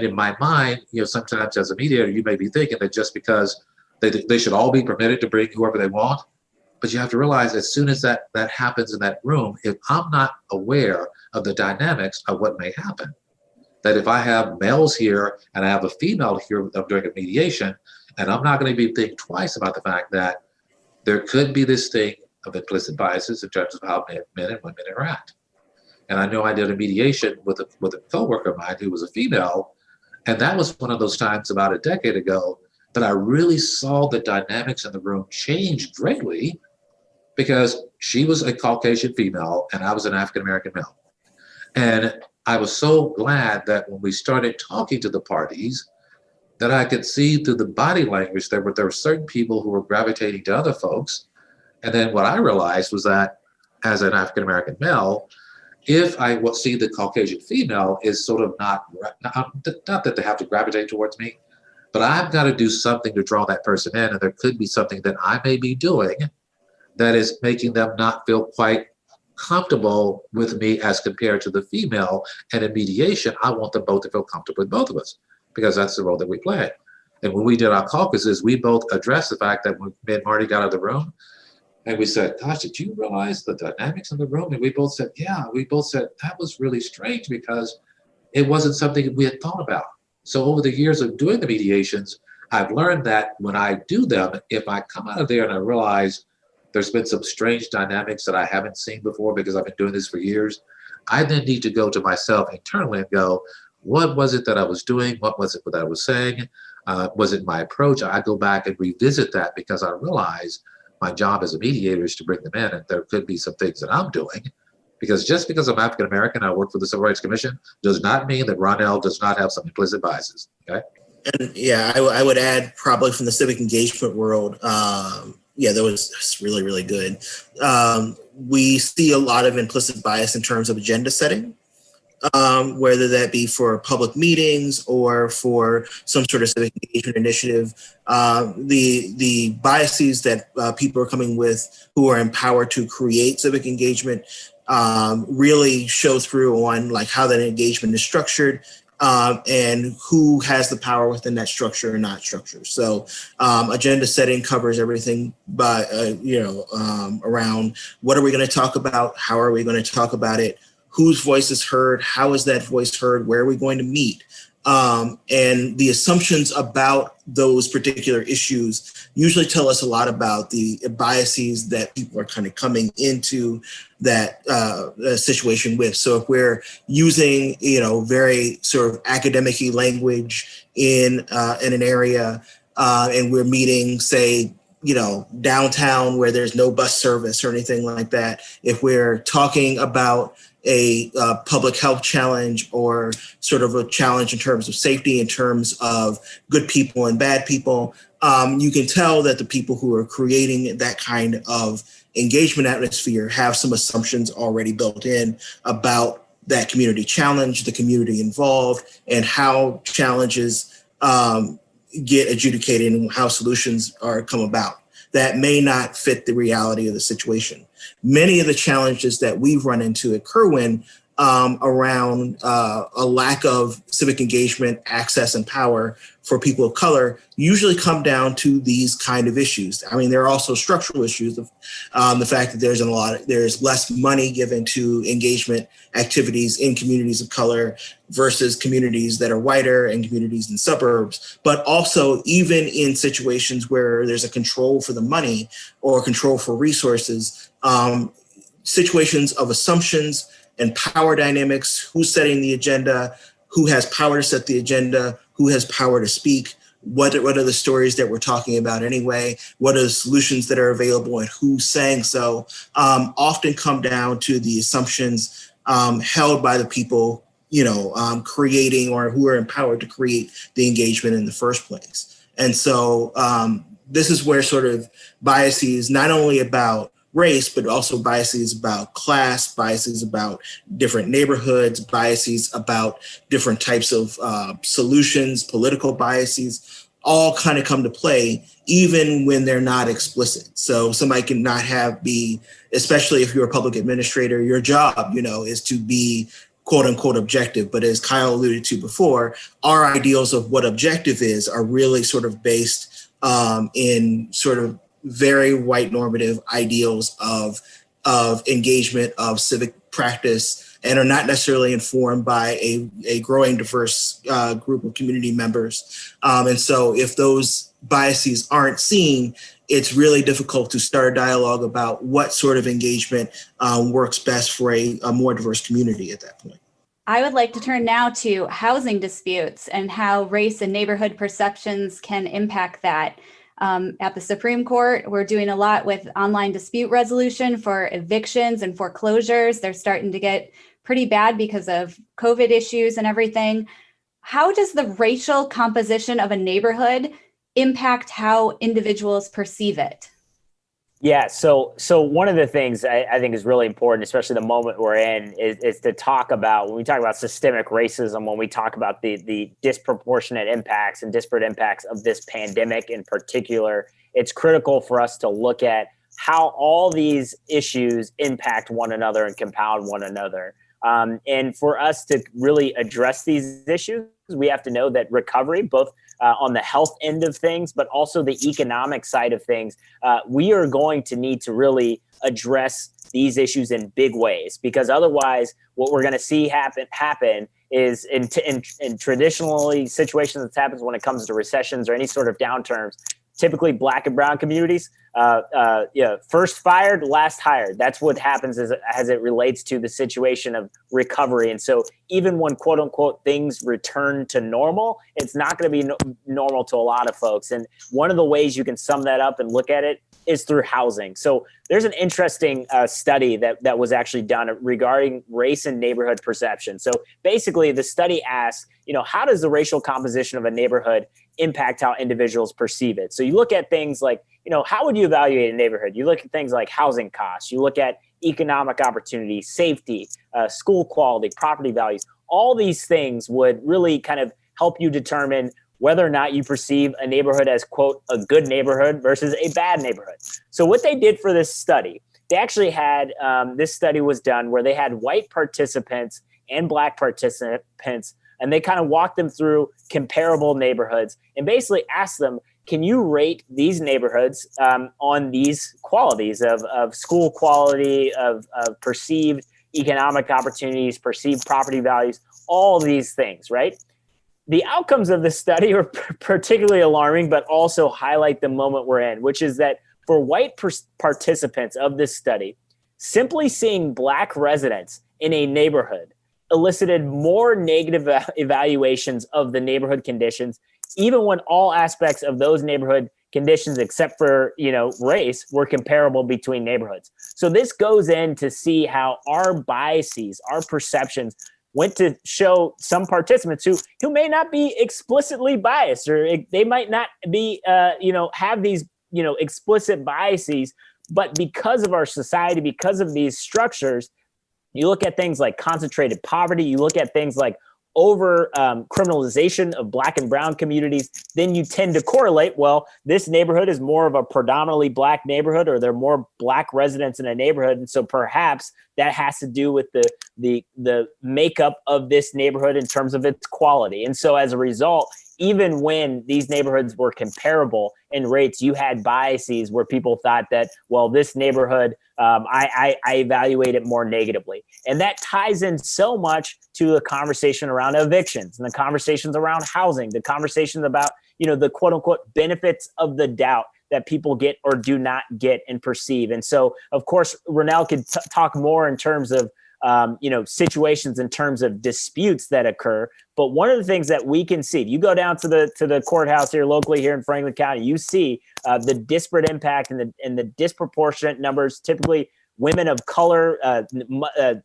in my mind, sometimes as a mediator, you may be thinking that just because they should all be permitted to bring whoever they want, but you have to realize as soon as that happens in that room, if I'm not aware of the dynamics of what may happen, that if I have males here and I have a female here during a mediation, and I'm not going to be thinking twice about the fact that there could be this thing of implicit biases in terms of how men and women interact. And I know I did a mediation with a coworker of mine who was a female, and that was one of those times about a decade ago that I really saw the dynamics in the room change greatly, because she was a Caucasian female and I was an African-American male. And I was so glad that when we started talking to the parties, that I could see through the body language that there were certain people who were gravitating to other folks. And then what I realized was that as an African-American male, if I will see the Caucasian female is sort of not that they have to gravitate towards me, but I've got to do something to draw that person in. And there could be something that I may be doing that is making them not feel quite comfortable with me as compared to the female. And in mediation, I want them both to feel comfortable with both of us, because that's the role that we play. And when we did our caucuses, we both addressed the fact that when me and Marty got out of the room, and we said, gosh, did you realize the dynamics in the room? And we both said, yeah. We both said, that was really strange, because it wasn't something we had thought about. So over the years of doing the mediations, I've learned that when I do them, if I come out of there and I realize there's been some strange dynamics that I haven't seen before because I've been doing this for years, I then need to go to myself internally and go, what was it that I was doing? What was it that I was saying? Was it my approach? I go back and revisit that, because I realize my job as a mediator is to bring them in, and there could be some things that I'm doing. Because just because I'm African American, I work for the Civil Rights Commission, does not mean that Ronnell does not have some implicit biases. Okay. And yeah, I would add, probably from the civic engagement world, that was really, really good. We see a lot of implicit bias in terms of agenda setting, whether that be for public meetings or for some sort of civic engagement initiative. The biases that people are coming with who are empowered to create civic engagement really show through on like how that engagement is structured, and who has the power within that structure or not structure. So agenda setting covers everything by, around what are we going to talk about? How are we going to talk about it? Whose voice is heard? How is that voice heard? Where are we going to meet? And the assumptions about those particular issues usually tell us a lot about the biases that people are kind of coming into that situation with. So if we're using, very sort of academic-y language in an area, and we're meeting, say, downtown where there's no bus service or anything like that, if we're talking about a public health challenge or sort of a challenge in terms of safety, in terms of good people and bad people, you can tell that the people who are creating that kind of engagement atmosphere have some assumptions already built in about that community challenge, the community involved, and how challenges get adjudicated and how solutions are come about. that may not fit the reality of the situation. Many of the challenges that we've run into at Kirwan around a lack of civic engagement, access, and power for people of color usually come down to these kind of issues. I mean, there are also structural issues of the fact that there's less money given to engagement activities in communities of color versus communities that are whiter and communities in suburbs, but also even in situations where there's a control for the money or control for resources, situations of assumptions and power dynamics, who's setting the agenda, who has power to set the agenda, who has power to speak, what are the stories that we're talking about anyway, what are the solutions that are available and who's saying so, often come down to the assumptions held by the people, creating or who are empowered to create the engagement in the first place. And so this is where sort of biases, not only about race, but also biases about class, biases about different neighborhoods, biases about different types of solutions, political biases, all kind of come to play, even when they're not explicit. So somebody can not especially if you're a public administrator, your job, is to be quote unquote objective. But as Kyle alluded to before, our ideals of what objective is are really sort of based in sort of very white normative ideals of engagement, of civic practice, and are not necessarily informed by a growing diverse group of community members. And so if those biases aren't seen, it's really difficult to start a dialogue about what sort of engagement works best for a more diverse community at that point. I would like to turn now to housing disputes and how race and neighborhood perceptions can impact that. At the Supreme Court, we're doing a lot with online dispute resolution for evictions and foreclosures. They're starting to get pretty bad because of COVID issues and everything. How does the racial composition of a neighborhood impact how individuals perceive it? Yeah, so one of the things I think is really important, especially the moment we're in, is to talk about, when we talk about systemic racism, when we talk about the disproportionate impacts and disparate impacts of this pandemic in particular, it's critical for us to look at how all these issues impact one another and compound one another. And for us to really address these issues, we have to know that recovery, both on the health end of things, but also the economic side of things, we are going to need to really address these issues in big ways, because otherwise what we're going to see happen is in traditionally situations that happens when it comes to recessions or any sort of downturns, typically Black and brown communities, first fired, last hired. That's what happens as it relates to the situation of recovery. And so even when quote unquote things return to normal, it's not going to be normal to a lot of folks. And one of the ways you can sum that up and look at it is through housing. So there's an interesting study that was actually done regarding race and neighborhood perception. So basically the study asks, how does the racial composition of a neighborhood impact how individuals perceive it? So you look at things like, how would you evaluate a neighborhood? You look at things like housing costs, you look at economic opportunity, safety, school quality, property values. All these things would really kind of help you determine whether or not you perceive a neighborhood as, quote, a good neighborhood versus a bad neighborhood. So what they did for this study, they actually had, this study was done where they had white participants and Black participants, and they kind of walked them through comparable neighborhoods and basically asked them, can you rate these neighborhoods on these qualities of school quality, of perceived economic opportunities, perceived property values, all these things, right? The outcomes of this study are particularly alarming, but also highlight the moment we're in, which is that for white participants of this study, simply seeing Black residents in a neighborhood elicited more negative evaluations of the neighborhood conditions, even when all aspects of those neighborhood conditions, except for, race, were comparable between neighborhoods. So this goes in to see how our biases, our perceptions went to show some participants who may not be explicitly biased, or they might not be, have these, explicit biases, but because of our society, because of these structures, you look at things like concentrated poverty, you look at things like over criminalization of Black and brown communities, then you tend to correlate, well, this neighborhood is more of a predominantly Black neighborhood, or there are more Black residents in a neighborhood. And so perhaps that has to do with the makeup of this neighborhood in terms of its quality. And so as a result, even when these neighborhoods were comparable in rates, you had biases where people thought that, well, this neighborhood, I evaluate it more negatively. And that ties in so much to the conversation around evictions and the conversations around housing, the conversations about, the quote unquote benefits of the doubt that people get or do not get and perceive. And so, of course, Ronnell could talk more in terms of situations in terms of disputes that occur. But one of the things that we can see, if you go down to the courthouse here locally here in Franklin County, you see the disparate impact and the disproportionate numbers, typically women of color,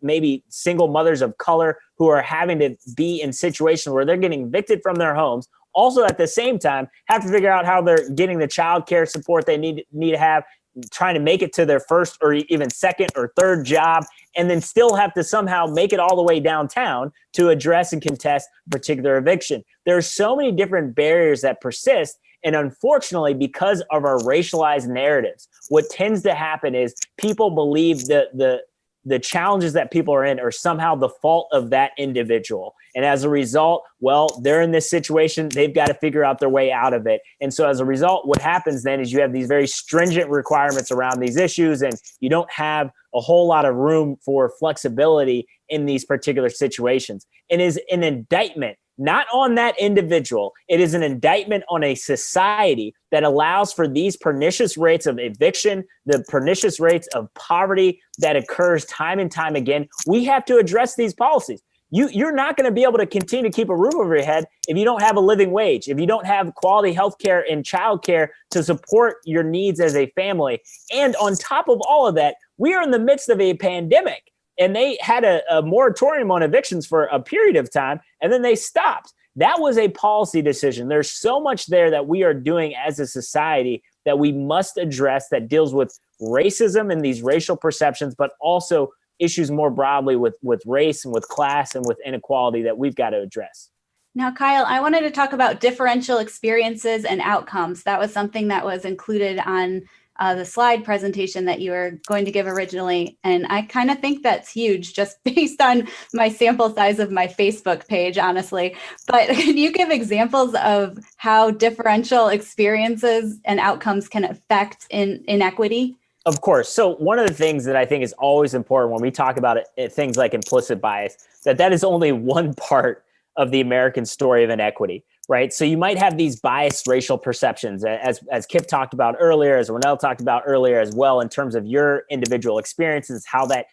maybe single mothers of color who are having to be in situations where they're getting evicted from their homes. Also, at the same time, have to figure out how they're getting the child care support they need to have, trying to make it to their first or even second or third job, and then still have to somehow make it all the way downtown to address and contest a particular eviction. There are so many different barriers that persist. And unfortunately, because of our racialized narratives, what tends to happen is people believe the challenges that people are in are somehow the fault of that individual. And as a result, well, they're in this situation, they've got to figure out their way out of it. And so as a result, what happens then is you have these very stringent requirements around these issues, and you don't have a whole lot of room for flexibility in these particular situations. And is an indictment not on that individual. It is an indictment on a society that allows for these pernicious rates of eviction, the pernicious rates of poverty that occurs time and time again. We have to address these policies. You're not going to be able to continue to keep a roof over your head if you don't have a living wage, if you don't have quality health care and child care to support your needs as a family. And on top of all of that, we are in the midst of a pandemic. And they had a moratorium on evictions for a period of time, and then they stopped. That was a policy decision. There's so much there that we are doing as a society that we must address that deals with racism and these racial perceptions, but also issues more broadly with race and with class and with inequality that we've got to address. Now, Kyle, I wanted to talk about differential experiences and outcomes. That was something that was included on the slide presentation that you were going to give originally. And I kind of think that's huge just based on my sample size of my Facebook page, honestly. But can you give examples of how differential experiences and outcomes can affect inequity? Of course. So one of the things that I think is always important when we talk about things like implicit bias, that is only one part of the American story of inequity. Right. So you might have these biased racial perceptions, as Kip talked about earlier, as Ronnell talked about earlier as well, in terms of your individual experiences, how that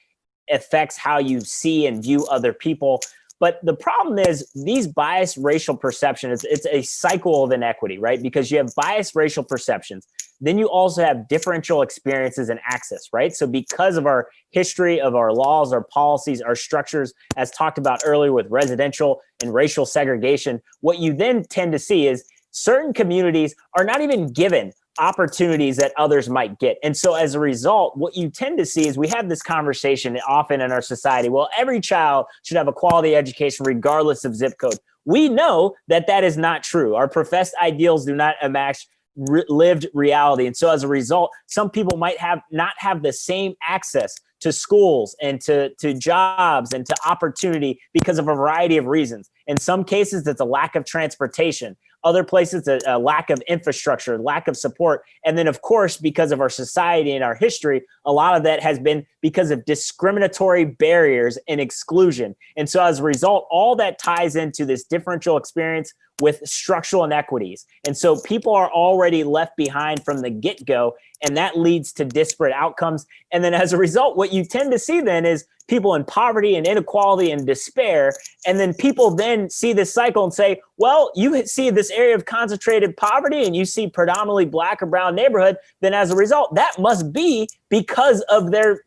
affects how you see and view other people. But the problem is these biased racial perceptions, it's a cycle of inequity, right? Because you have biased racial perceptions. Then you also have differential experiences and access, right? So because of our history of our laws, our policies, our structures, as talked about earlier with residential and racial segregation, what you then tend to see is certain communities are not even given opportunities that others might get. And so as a result, what you tend to see is we have this conversation often in our society. Well, every child should have a quality education regardless of zip code. We know that that is not true. Our professed ideals do not match lived reality. And so as a result, some people might not have the same access to schools and to jobs and to opportunity because of a variety of reasons. In some cases, it's a lack of transportation. Other places, a lack of infrastructure, lack of support. And then, of course, because of our society and our history, a lot of that has been because of discriminatory barriers and exclusion. And so as a result, all that ties into this differential experience with structural inequities. And so people are already left behind from the get-go, and that leads to disparate outcomes. And then as a result, what you tend to see then is people in poverty and inequality and despair. And then people then see this cycle and say, well, you see this area of concentrated poverty and you see predominantly Black or brown neighborhood, then as a result, that must be because of their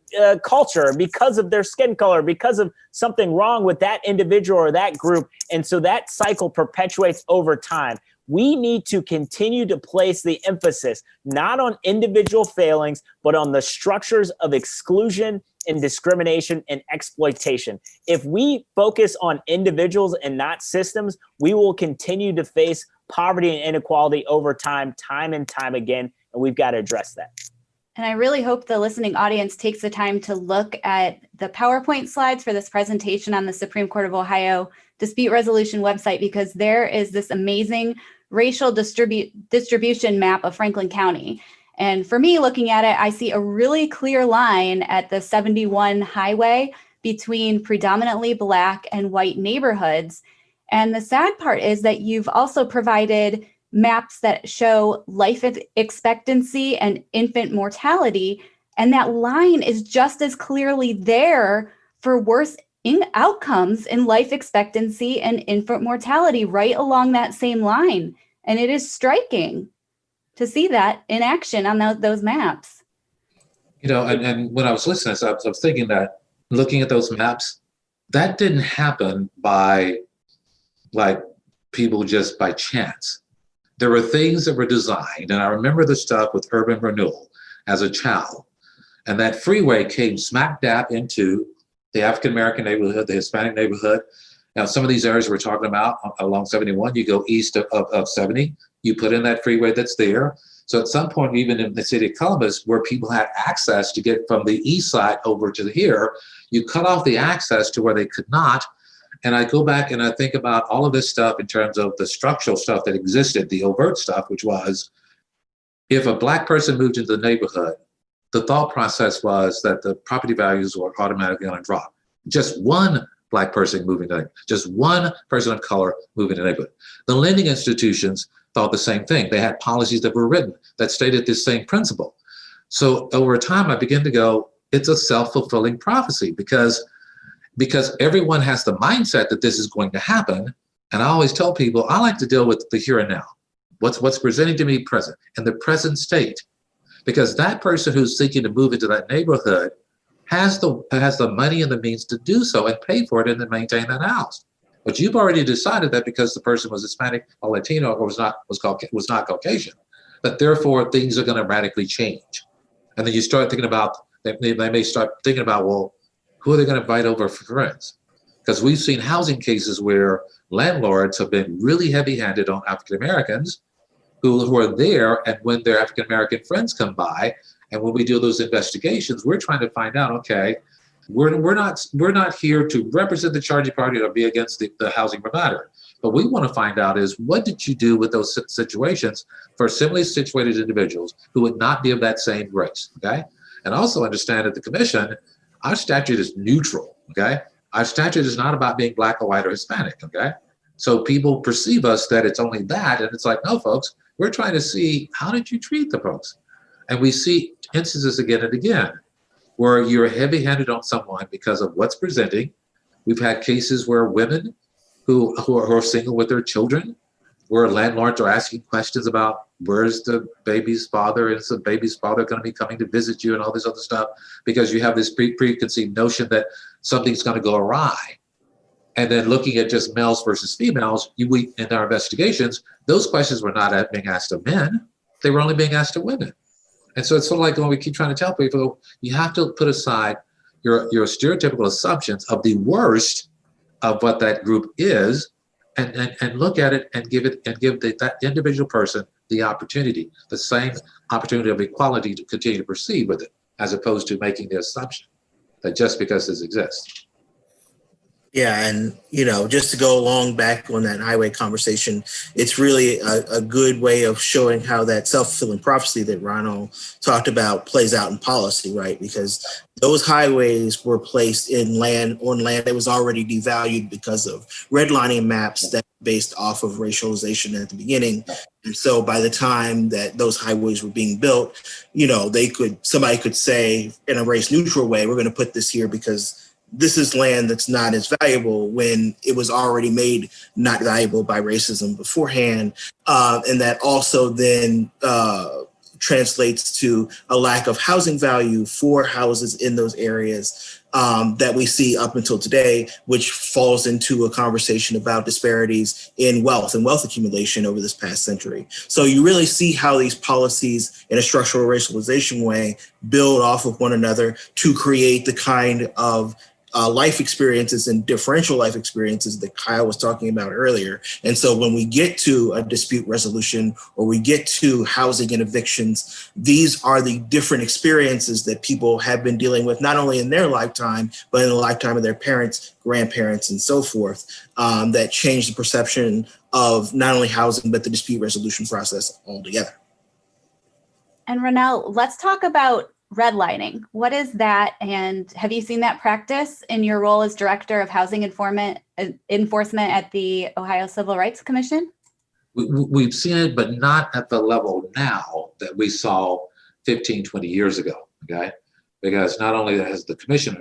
culture, because of their skin color, because of something wrong with that individual or that group. And so that cycle perpetuates over time. We need to continue to place the emphasis not on individual failings, but on the structures of exclusion in discrimination and exploitation. If we focus on individuals and not systems, we will continue to face poverty and inequality over time and time again, and we've got to address that. And I really hope the listening audience takes the time to look at the PowerPoint slides for this presentation on the Supreme Court of Ohio dispute resolution website, because there is this amazing racial distribution map of Franklin County. And for me, looking at it, I see a really clear line at the 71 highway between predominantly Black and white neighborhoods. And the sad part is that you've also provided maps that show life expectancy and infant mortality. And that line is just as clearly there for worse outcomes in life expectancy and infant mortality right along that same line. And it is striking to see that in action on those maps. And when I was listening, I was thinking that looking at those maps, that didn't happen by people just by chance. There were things that were designed, and I remember the stuff with urban renewal as a child. And that freeway came smack dab into the African-American neighborhood, the Hispanic neighborhood. Now, some of these areas we're talking about along 71, you go east of 70, you put in that freeway that's there. So at some point, even in the city of Columbus, where people had access to get from the east side over to here, you cut off the access to where they could not. And I go back and I think about all of this stuff in terms of the structural stuff that existed, the overt stuff, which was, if a Black person moved into the neighborhood, the thought process was that the property values were automatically going to drop. Just one Black person moving to the neighborhood, just one person of color moving to the neighborhood. The lending institutions thought the same thing. They had policies that were written that stated this same principle. So over time, I began to go, it's a self-fulfilling prophecy, because everyone has the mindset that this is going to happen. And I always tell people, I like to deal with the here and now. What's presenting to me present, in the present state. Because that person who's seeking to move into that neighborhood has the money and the means to do so and pay for it and then maintain that house. But you've already decided that because the person was Hispanic or Latino or was not Caucasian, that therefore things are going to radically change. And then you start thinking about, they may start thinking about, well, who are they going to invite over for friends? Because we've seen housing cases where landlords have been really heavy-handed on African Americans who are there, and when their African American friends come by, and when we do those investigations, we're trying to find out, okay, we're not here to represent the charging party or be against the housing provider. But we want to find out is, what did you do with those situations for similarly situated individuals who would not be of that same race, okay? And also understand that the commission, our statute is neutral, okay? Our statute is not about being Black or white or Hispanic, okay? So people perceive us that it's only that, and it's like, no, folks, we're trying to see, how did you treat the folks? And we see instances again and again where you're heavy-handed on someone because of what's presenting. We've had cases where women who are single with their children, where landlords are asking questions about, where's the baby's father? Is the baby's father going to be coming to visit you and all this other stuff? Because you have this preconceived notion that something's going to go awry. And then looking at just males versus females, in our investigations, those questions were not being asked of men. They were only being asked of women. And so it's sort of like when we keep trying to tell people, you have to put aside your stereotypical assumptions of the worst of what that group is, and look at it and give that individual person the opportunity, the same opportunity of equality to continue to proceed with it, as opposed to making the assumption that just because this exists. Yeah, and just to go along back on that highway conversation, it's really a good way of showing how that self-fulfilling prophecy that Ronnell talked about plays out in policy, right? Because those highways were placed on land that was already devalued because of redlining maps that were based off of racialization at the beginning. And so by the time that those highways were being built, somebody could say in a race neutral way, we're going to put this here because this is land that's not as valuable, when it was already made not valuable by racism beforehand. And that also then translates to a lack of housing value for houses in those areas that we see up until today, which falls into a conversation about disparities in wealth and wealth accumulation over this past century. So you really see how these policies in a structural racialization way build off of one another to create the kind of life experiences and differential life experiences that Kyle was talking about earlier. And so when we get to a dispute resolution or we get to housing and evictions, these are the different experiences that people have been dealing with, not only in their lifetime, but in the lifetime of their parents, grandparents, and so forth, that change the perception of not only housing, but the dispute resolution process altogether. And Ronnell, let's talk about redlining. What is that? And have you seen that practice in your role as Director of Housing Enforcement at the Ohio Civil Rights Commission? We've seen it, but not at the level now that we saw 15, 20 years ago, okay? Because not only has the commission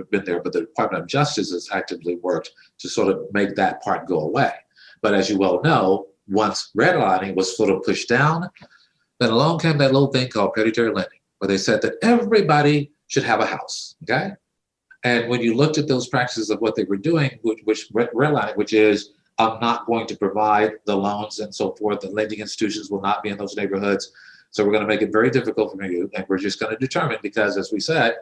been there, but the Department of Justice has actively worked to sort of make that part go away. But as you well know, once redlining was sort of pushed down, then along came that little thing called predatory lending, where they said that everybody should have a house, okay? And when you looked at those practices of what they were doing, which redlining, which is, I'm not going to provide the loans and so forth, the lending institutions will not be in those neighborhoods. So we're gonna make it very difficult for you, and we're just gonna determine, because as we said,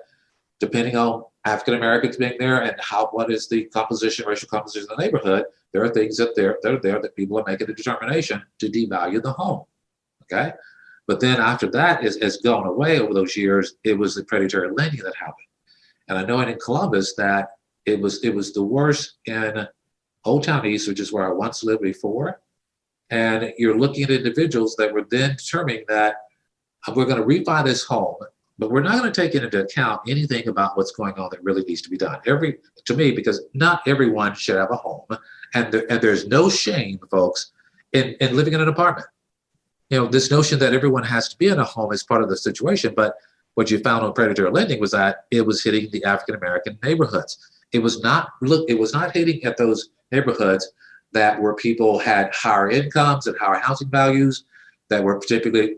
depending on African Americans being there and what is the composition, racial composition of the neighborhood, there are things that are there that people are making a determination to devalue the home, okay? But then after that has gone away over those years, it was the predatory lending that happened. And I know in Columbus that it was the worst in Old Town East, which is where I once lived before. And you're looking at individuals that were then determining that we're going to refi this home, but we're not going to take into account anything about what's going on that really needs to be done. To me, because not everyone should have a home. And there's no shame, folks, in living in an apartment. You know, this notion that everyone has to be in a home is part of the situation, but what you found on predatory lending was that it was hitting the African American neighborhoods. It was not hitting at those neighborhoods that where people had higher incomes and higher housing values, that were particularly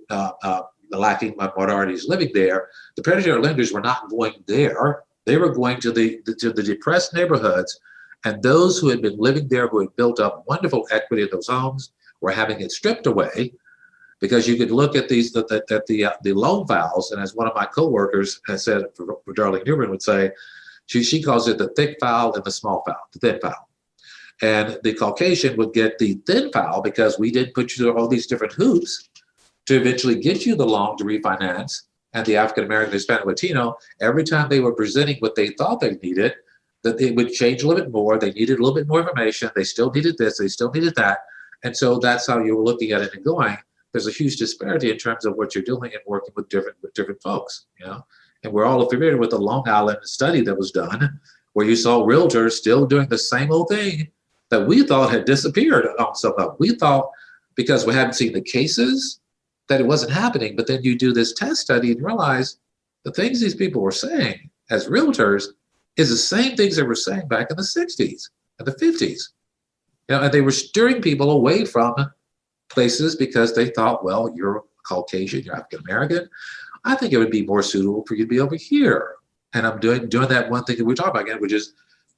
lacking minorities living there. The predatory lenders were not going there. They were going to the depressed neighborhoods, and those who had been living there, who had built up wonderful equity in those homes, were having it stripped away. Because you could look at the loan files, and as one of my coworkers has said, for Darlene Newman would say, she calls it the thick file and the small file, the thin file. And the Caucasian would get the thin file because we did put you through all these different hoops to eventually get you the loan to refinance. And the African American, Hispanic, Latino, every time they were presenting what they thought they needed, that it would change a little bit more. They needed a little bit more information. They still needed this. They still needed that. And so that's how you were looking at it and going. There's a huge disparity in terms of what you're doing and working with different folks, you know. And we're all familiar with the Long Island study that was done, where you saw realtors still doing the same old thing that we thought had disappeared on some level. We thought, because we hadn't seen the cases, that it wasn't happening. But then you do this test study and realize the things these people were saying as realtors is the same things they were saying back in the 60s and the 50s. You know, and they were steering people away from places because they thought, well, you're Caucasian, you're African American. I think it would be more suitable for you to be over here. And I'm doing that one thing that we're talking about again, which is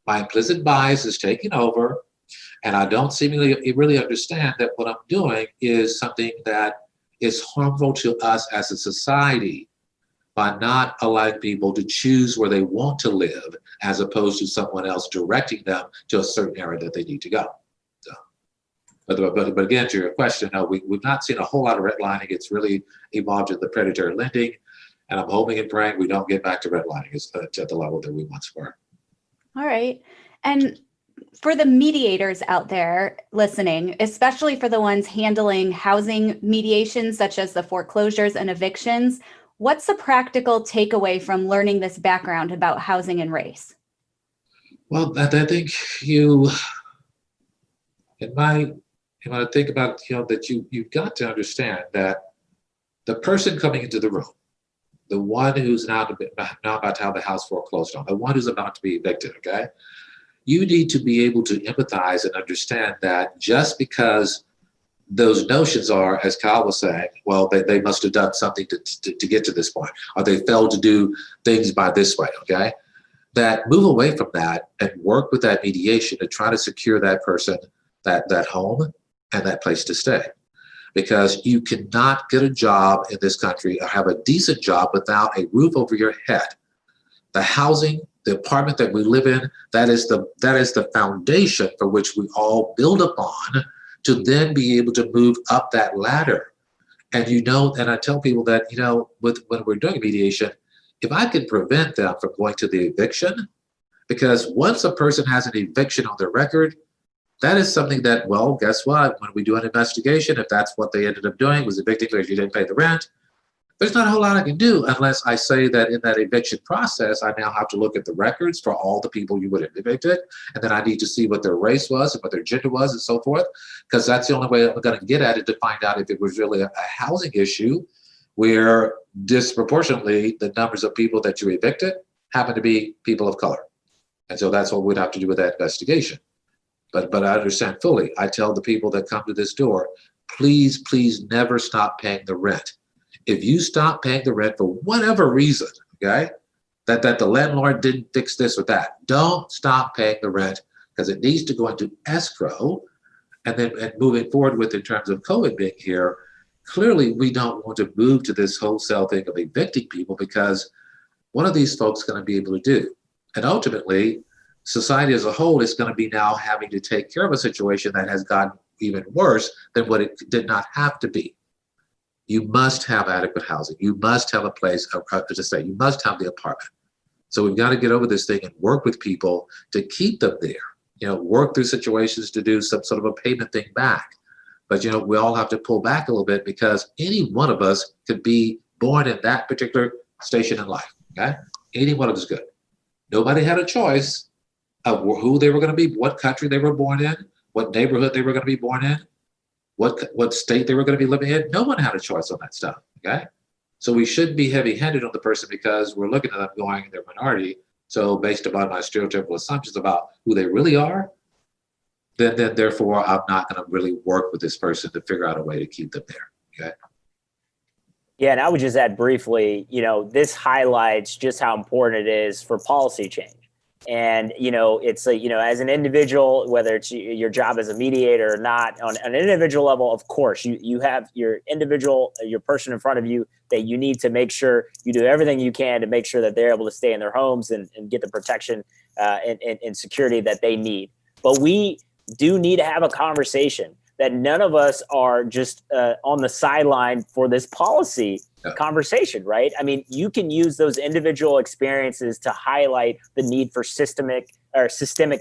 my implicit bias is taking over, and I don't seemingly really understand that what I'm doing is something that is harmful to us as a society by not allowing people to choose where they want to live, as opposed to someone else directing them to a certain area that they need to go. But again, to your question, no, we've not seen a whole lot of redlining. It's really evolved into the predatory lending, and I'm hoping and praying we don't get back to redlining at the level that we once were. All right. And for the mediators out there listening, especially for the ones handling housing mediation, such as the foreclosures and evictions, what's the practical takeaway from learning this background about housing and race? Well, I think when I think about, that you've got to understand that the person coming into the room, the one who's now about to have the house foreclosed on, the one who's about to be evicted, okay? You need to be able to empathize and understand that just because those notions are, as Kyle was saying, well, they must have done something to get to this point, or they failed to do things by this way, okay? That move away from that and work with that mediation to try to secure that person, that home and that place to stay. Because you cannot get a job in this country or have a decent job without a roof over your head. The housing, the apartment that we live in, that is the foundation for which we all build upon to then be able to move up that ladder. And and I tell people that, when we're doing mediation, if I can prevent them from going to the eviction, because once a person has an eviction on their record, that is something that, well, guess what? When we do an investigation, if that's what they ended up doing, was evicting because you didn't pay the rent, there's not a whole lot I can do unless I say that in that eviction process, I now have to look at the records for all the people you would have evicted. And then I need to see what their race was and what their gender was and so forth, because that's the only way I'm going to get at it, to find out if it was really a housing issue where disproportionately the numbers of people that you evicted happen to be people of color. And so that's what we'd have to do with that investigation. But I understand fully. I tell the people that come to this door, please never stop paying the rent. If you stop paying the rent for whatever reason, okay, that the landlord didn't fix this or that, don't stop paying the rent, because it needs to go into escrow. And moving forward with, in terms of COVID being here, clearly we don't want to move to this wholesale thing of evicting people, because what are these folks going to be able to do? And ultimately, society as a whole is going to be now having to take care of a situation that has gotten even worse than what it did not have to be. You must have adequate housing. You must have a place to stay. You must have the apartment. So we've got to get over this thing and work with people to keep them there. Work through situations to do some sort of a payment thing back. But, we all have to pull back a little bit, because any one of us could be born in that particular station in life, okay? Any one of us could. Nobody had a choice of who they were going to be, what country they were born in, what neighborhood they were going to be born in, what state they were going to be living in. No one had a choice on that stuff, okay? So we shouldn't be heavy-handed on the person because we're looking at them going, they're minority. So based upon my stereotypical assumptions about who they really are, then therefore I'm not going to really work with this person to figure out a way to keep them there, okay? Yeah, and I would just add briefly, this highlights just how important it is for policy change. And, it's as an individual, whether it's your job as a mediator or not, on an individual level, of course, you have your person in front of you that you need to make sure you do everything you can to make sure that they're able to stay in their homes and get the protection and security that they need. But we do need to have a conversation that none of us are just on the sideline for this policy conversation, right? I mean, you can use those individual experiences to highlight the need for systemic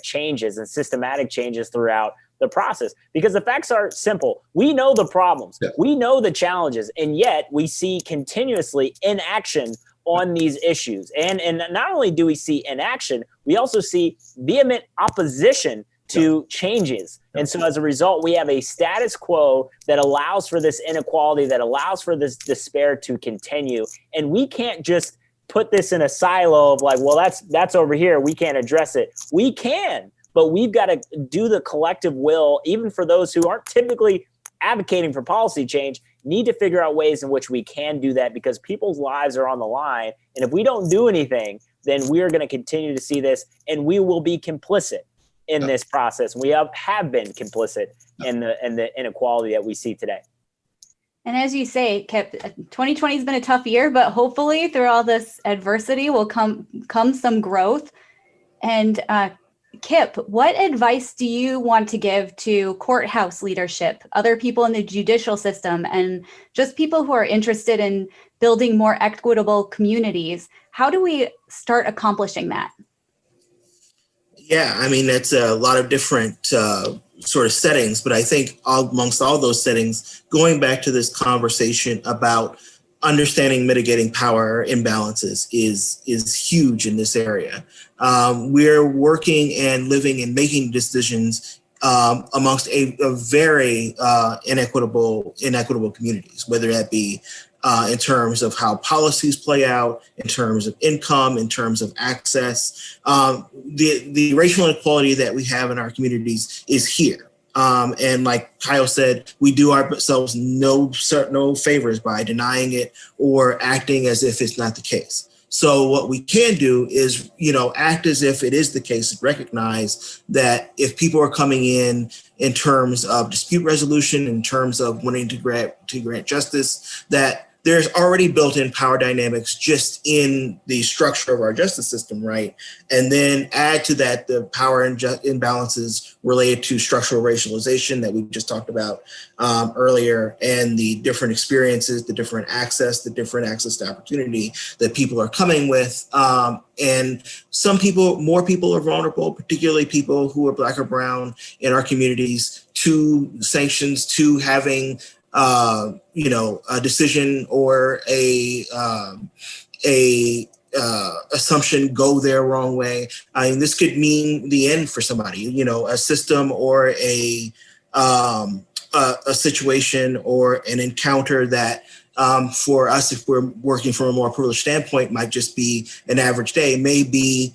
changes and systematic changes throughout the process, because the facts are simple. We know the problems, we know the challenges, and yet we see continuously inaction on these issues. And not only do we see inaction, we also see vehement opposition to changes. And so as a result, we have a status quo that allows for this inequality, that allows for this despair to continue. And we can't just put this in a silo of like, well, that's over here, we can't address it. We can, but we've got to do the collective will, even for those who aren't typically advocating for policy change, need to figure out ways in which we can do that, because people's lives are on the line. And if we don't do anything, then we're going to continue to see this, and we will be complicit in this process. We have been complicit in the inequality that we see today. And as you say, Kip, 2020 has been a tough year, but hopefully through all this adversity will come some growth. And Kip, what advice do you want to give to courthouse leadership, other people in the judicial system, and just people who are interested in building more equitable communities? How do we start accomplishing that? Yeah, I mean, that's a lot of different sort of settings, but I think amongst all those settings, going back to this conversation about understanding mitigating power imbalances is huge in this area. We're working and living and making decisions amongst a very inequitable communities, whether that be in terms of how policies play out, in terms of income, in terms of access. The racial inequality that we have in our communities is here. And like Kyle said, we do ourselves no favors by denying it or acting as if it's not the case. So what we can do is, act as if it is the case and recognize that if people are coming in terms of dispute resolution, in terms of wanting to grant justice, that there's already built-in power dynamics just in the structure of our justice system, right? And then add to that the power imbalances related to structural racialization that we just talked about earlier, and the different experiences, the different access to opportunity that people are coming with. And more people are vulnerable, particularly people who are Black or brown in our communities, to sanctions, to having a decision or a assumption go their wrong way. I mean, this could mean the end for somebody, a system or a situation or an encounter that for us, if we're working from a more privileged standpoint, might just be an average day, may be,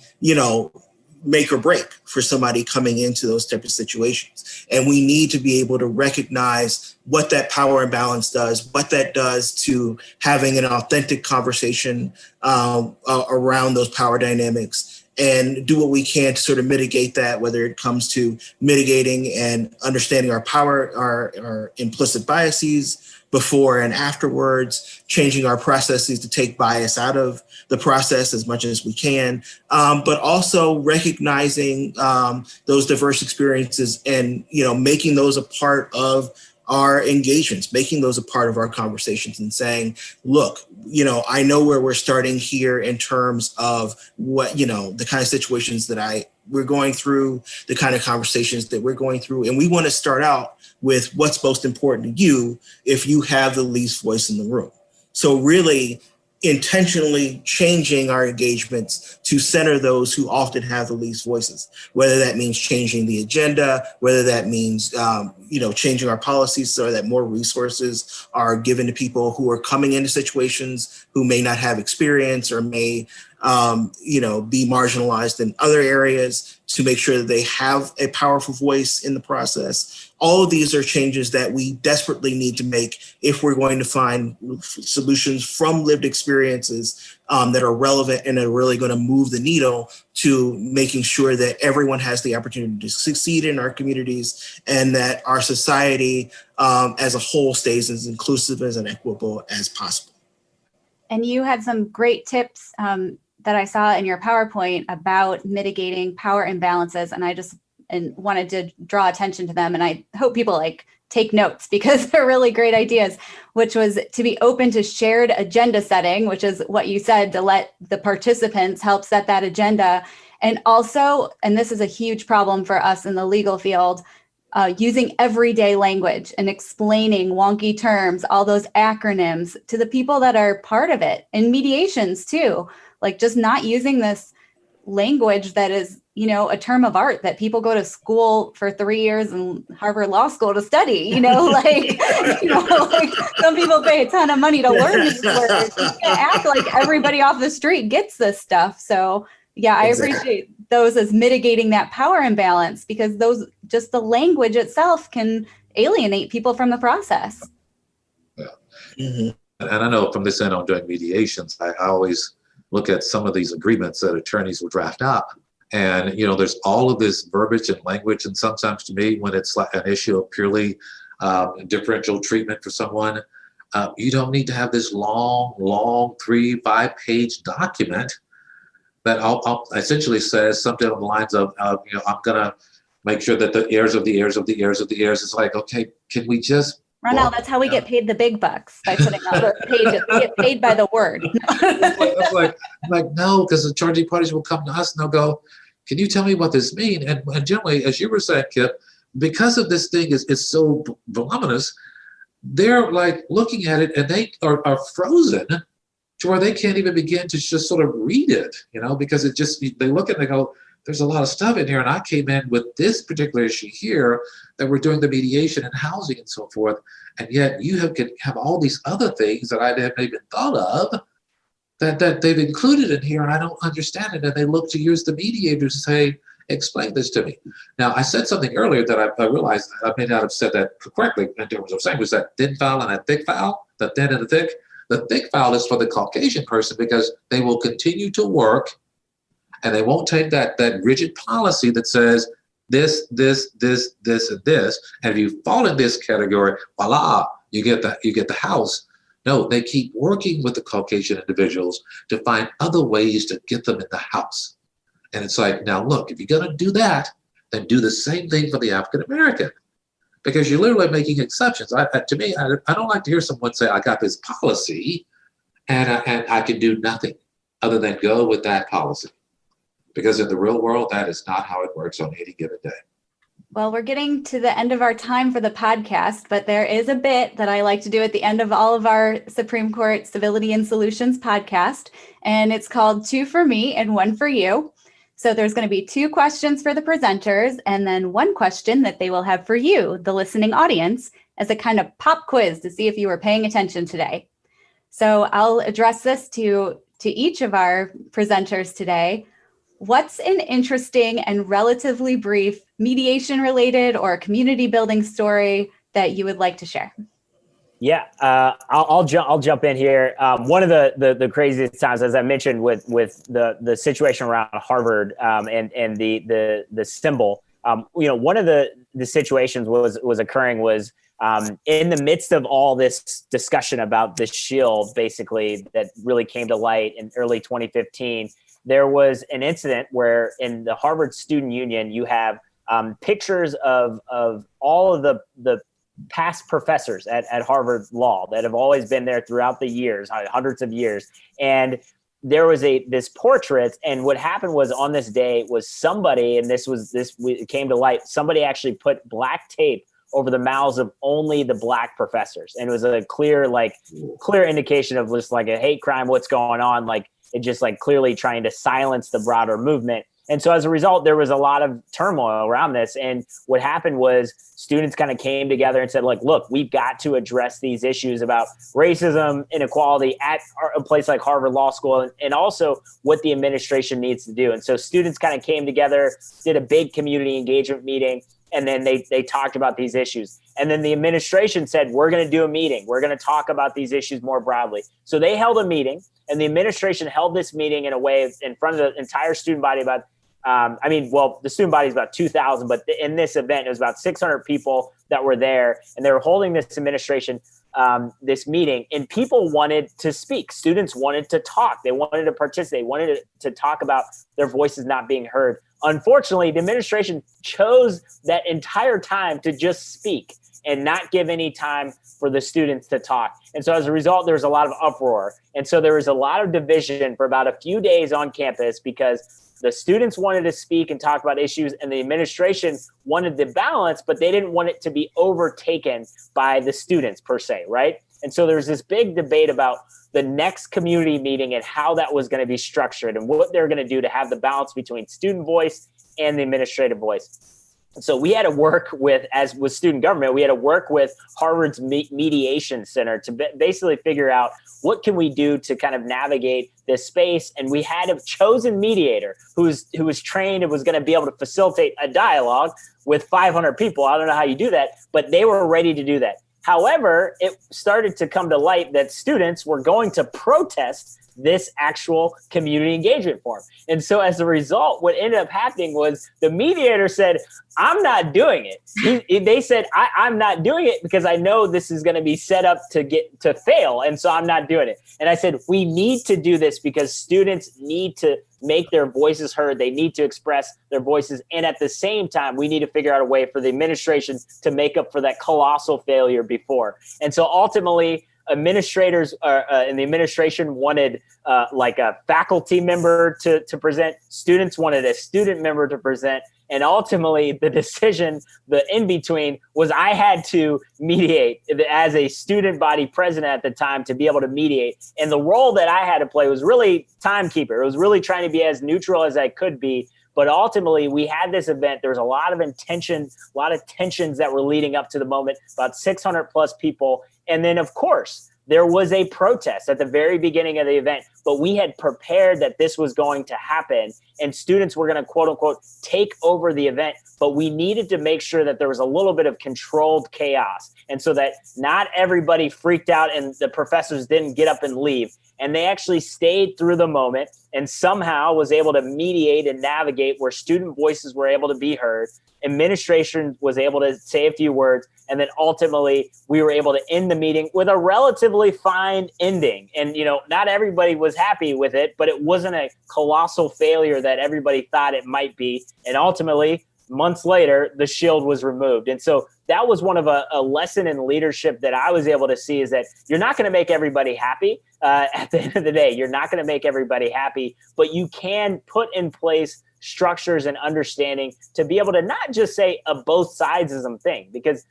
make or break for somebody coming into those types of situations. And we need to be able to recognize what that power imbalance does, what that does to having an authentic conversation around those power dynamics, and do what we can to sort of mitigate that, whether it comes to mitigating and understanding our power, our implicit biases before and afterwards, changing our processes to take bias out of the process as much as we can, but also recognizing those diverse experiences and, making those a part of our engagements, making those a part of our conversations and saying, look, I know where we're starting here in terms of what, the kind of situations that we're going through, the kind of conversations that we're going through. And we want to start out with what's most important to you if you have the least voice in the room. So really intentionally changing our engagements to center those who often have the least voices, whether that means changing the agenda, whether that means, changing our policies so that more resources are given to people who are coming into situations who may not have experience or may, be marginalized in other areas, to make sure that they have a powerful voice in the process. All of these are changes that we desperately need to make if we're going to find solutions from lived experiences that are relevant and are really going to move the needle to making sure that everyone has the opportunity to succeed in our communities, and that our society as a whole stays as inclusive and equitable as possible. And you had some great tips that I saw in your PowerPoint about mitigating power imbalances, and I just wanted to draw attention to them. And I hope people take notes because they're really great ideas, which was to be open to shared agenda setting, which is what you said, to let the participants help set that agenda. And also, and this is a huge problem for us in the legal field, using everyday language and explaining wonky terms, all those acronyms to the people that are part of it, and mediations too. Just not using this language that is, a term of art that people go to school for 3 years and Harvard Law School to study, some people pay a ton of money to learn these words. You can't act like everybody off the street gets this stuff. So yeah, I appreciate those as mitigating that power imbalance, because just the language itself can alienate people from the process. Yeah. Mm-hmm. And I know from this end on doing mediations, I always look at some of these agreements that attorneys will draft up. And, there's all of this verbiage and language. And sometimes to me, when it's like an issue of purely differential treatment for someone, you don't need to have this long 3-5 page document that essentially says something along the lines of, I'm going to make sure that the heirs of the heirs of the heirs of the heirs is like, okay, can we just Ronnell, that's how we get paid the big bucks, by putting out those pages. We get paid by the word. It's like no, because the charging parties will come to us and they'll go, can you tell me what this means? And generally, as you were saying, Kip, because of this thing is so voluminous, they're looking at it and they are frozen to where they can't even begin to just sort of read it, because they look at it and they go, there's a lot of stuff in here, and I came in with this particular issue here that we're doing the mediation and housing and so forth, and yet you have all these other things that I haven't even thought of that they've included in here, and I don't understand it. And they look to use the mediators to say, explain this to me. Now, I said something earlier that I realized I may not have said that correctly in terms of saying, was that thin file and a thick file, the thin and the thick. The thick file is for the Caucasian person because they will continue to work and they won't take that rigid policy that says this, and this. And if you fall in this category, voila, you get the house. No, they keep working with the Caucasian individuals to find other ways to get them in the house. And it's like, now look, if you're going to do that, then do the same thing for the African American, because you're literally making exceptions. To me, I don't like to hear someone say, I got this policy and I can do nothing other than go with that policy. Because in the real world, that is not how it works on any given day. Well, we're getting to the end of our time for the podcast, but there is a bit that I like to do at the end of all of our Supreme Court Civility and Solutions podcast, and it's called 2 for Me and 1 for You. So there's going to be 2 questions for the presenters and then 1 question that they will have for you, the listening audience, as a kind of pop quiz to see if you were paying attention today. So I'll address this to each of our presenters today. What's an interesting and relatively brief mediation-related or community building story that you would like to share? Yeah, I'll jump in here. One of the craziest times, as I mentioned, with the situation around Harvard and the symbol, one of the situations was occurring was in the midst of all this discussion about the shield, basically that really came to light in early 2015. There was an incident where in the Harvard Student Union, you have pictures of all of the past professors at Harvard Law that have always been there throughout the years, hundreds of years. And there was this portrait. And what happened was on this day was somebody, and it came to light, somebody actually put black tape over the mouths of only the black professors. And it was a clear indication of just like a hate crime, what's going on. Like, it just like clearly trying to silence the broader movement. And so as a result, there was a lot of turmoil around this. And what happened was students kind of came together and said, like, look, we've got to address these issues about racism, inequality at a place like Harvard Law School, and also what the administration needs to do. And so students kind of came together, did a big community engagement meeting, and then they talked about these issues. And then the administration said, we're going to do a meeting. We're going to talk about these issues more broadly. So they held a meeting, and the administration held this meeting in a way in front of the entire student body about, the student body is about 2,000, but in this event, it was about 600 people that were there, and they were holding this administration, this meeting, and people wanted to speak. Students wanted to talk. They wanted to participate, wanted to talk about their voices not being heard. Unfortunately, the administration chose that entire time to just speak and not give any time for the students to talk. And so as a result, there was a lot of uproar. And so there was a lot of division for about a few days on campus because the students wanted to speak and talk about issues, and the administration wanted the balance, but they didn't want it to be overtaken by the students per se, right? And so there was this big debate about the next community meeting and how that was going to be structured and what they're going to do to have the balance between student voice and the administrative voice. So we had to work with, as with student government, we had to work with Harvard's mediation center to basically figure out what can we do to kind of navigate this space. And we had a chosen mediator who was trained and was going to be able to facilitate a dialogue with 500 people. I don't know how you do that, but they were ready to do that. However, it started to come to light that students were going to protest this actual community engagement form. And so as a result, what ended up happening was the mediator said, I'm not doing it. They said, I'm not doing it because I know this is going to be set up to fail. And so I'm not doing it. And I said, we need to do this because students need to make their voices heard. They need to express their voices. And at the same time, we need to figure out a way for the administration to make up for that colossal failure before. And so ultimately, administrators in the administration wanted like a faculty member to present. Students wanted a student member to present. And ultimately, the decision, the in-between, was I had to mediate as a student body president at the time to be able to mediate. And the role that I had to play was really timekeeper. It was really trying to be as neutral as I could be. But ultimately, we had this event. There was a lot of tensions that were leading up to the moment, about 600 plus people. And then, of course, there was a protest at the very beginning of the event but we had prepared that this was going to happen and students were going to quote unquote take over the event, but we needed to make sure that there was a little bit of controlled chaos. And so that not everybody freaked out and the professors didn't get up and leave. And they actually stayed through the moment and somehow was able to mediate and navigate where student voices were able to be heard. Administration was able to say a few words. And then ultimately we were able to end the meeting with a relatively fine ending. And, not everybody was happy with it, but it wasn't a colossal failure that everybody thought it might be. And ultimately, months later, the shield was removed. And so that was one of a lesson in leadership that I was able to see, is that you're not going to make everybody happy at the end of the day. You're not going to make everybody happy, but you can put in place structures and understanding to be able to not just say a both sidesism thing, because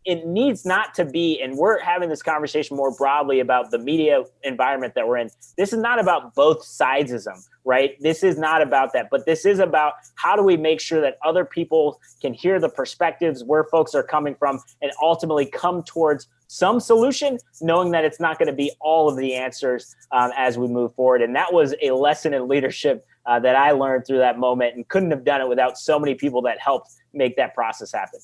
it needs not to be, and we're having this conversation more broadly about the media environment that we're in. This is not about both sidesism, right? This is not about that, but this is about how do we make sure that other people can hear the perspectives, where folks are coming from, and ultimately come towards some solution, knowing that it's not going to be all of the answers as we move forward. And that was a lesson in leadership that I learned through that moment, and couldn't have done it without so many people that helped make that process happen.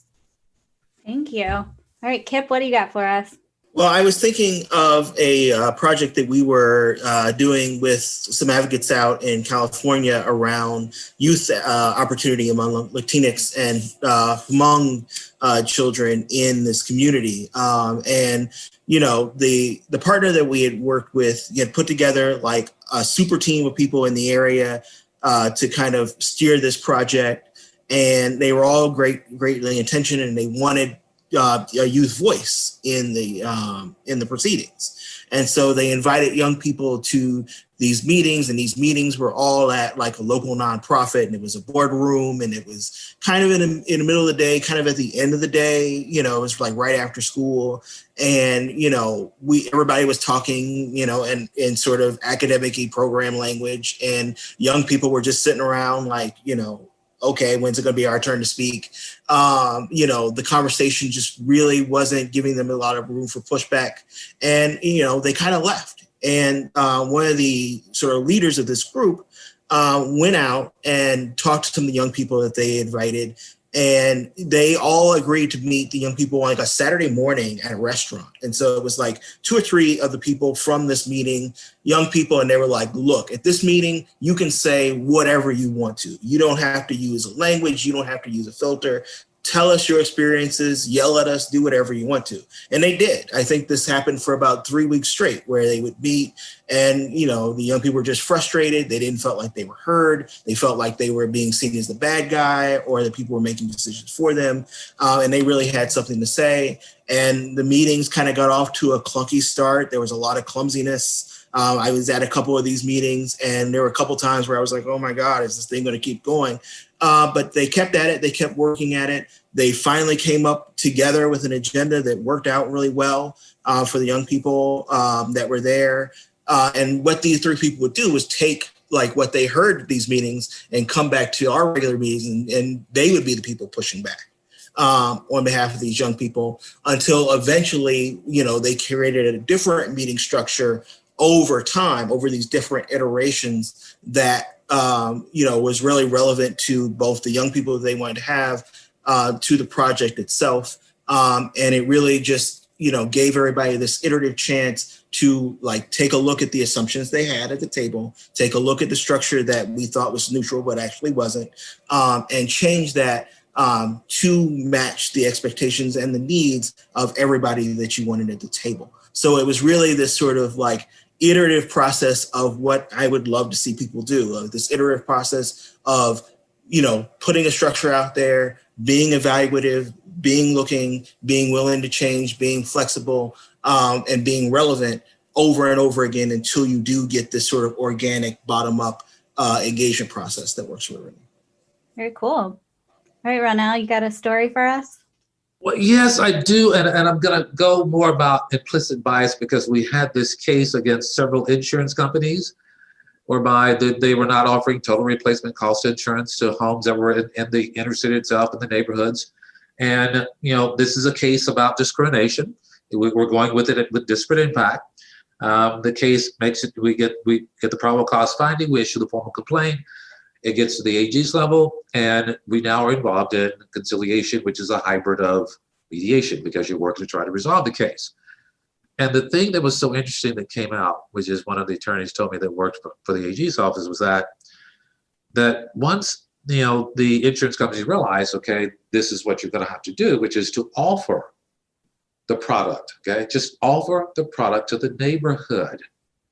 Thank you. All right, Kip, what do you got for us? Well, I was thinking of a project that we were doing with some advocates out in California around youth opportunity among Latinx and Hmong children in this community. And, the partner that we had worked with had put together like a super team of people in the area to kind of steer this project. And they were all greatly intentioned, and they wanted a youth voice in the proceedings. And so they invited young people to these meetings, and these meetings were all at like a local nonprofit, and it was a boardroom, and it was kind of in the middle of the day, kind of at the end of the day, it was like right after school. And, everybody was talking, in sort of academic-y program language, and young people were just sitting around like, okay, when's it going to be our turn to speak? The conversation just really wasn't giving them a lot of room for pushback. And, they kind of left. And one of the sort of leaders of this group went out and talked to some of the young people that they invited. And they all agreed to meet the young people on like a Saturday morning at a restaurant. And so it was like 2 or 3 of the people from this meeting, young people, and they were like, look, at this meeting, you can say whatever you want to. You don't have to use a language. You don't have to use a filter. Tell us your experiences, yell at us, do whatever you want to. And they did. I think this happened for about 3 weeks straight, where they would meet and, the young people were just frustrated. They didn't feel like they were heard. They felt like they were being seen as the bad guy, or that people were making decisions for them. And they really had something to say. And the meetings kind of got off to a clunky start. There was a lot of clumsiness. I was at a couple of these meetings, and there were a couple times where I was like, oh my God, is this thing going to keep going? But they kept at it. They kept working at it. They finally came up together with an agenda that worked out really well for the young people that were there. And what these 3 people would do was take like what they heard at these meetings and come back to our regular meetings, and they would be the people pushing back on behalf of these young people, until eventually, they created a different meeting structure over time, over these different iterations that was really relevant to both the young people that they wanted to have, to the project itself. And it really just, gave everybody this iterative chance to like take a look at the assumptions they had at the table, take a look at the structure that we thought was neutral, but actually wasn't, and change that to match the expectations and the needs of everybody that you wanted at the table. So it was really this sort of like iterative process of what I would love to see people do. This iterative process of, putting a structure out there, being evaluative, being looking, being willing to change, being flexible, and being relevant over and over again until you do get this sort of organic bottom-up engagement process that works really well. Very cool. All right, Ronnell, you got a story for us? Well, yes, I do. And I'm going to go more about implicit bias, because we had this case against several insurance companies whereby they were not offering total replacement cost insurance to homes that were in the inner city itself, in the neighborhoods. And, this is a case about discrimination. We're going with it with disparate impact. The case makes it, we get the probable cause finding, we issue the formal complaint, it gets to the AG's level, and we now are involved in conciliation, which is a hybrid of mediation because you're working to try to resolve the case. And the thing that was so interesting that came out, which is one of the attorneys told me that worked for the AG's office, was that once the insurance companies realize, okay, this is what you're going to have to do, which is to offer the product, okay? Just offer the product to the neighborhood,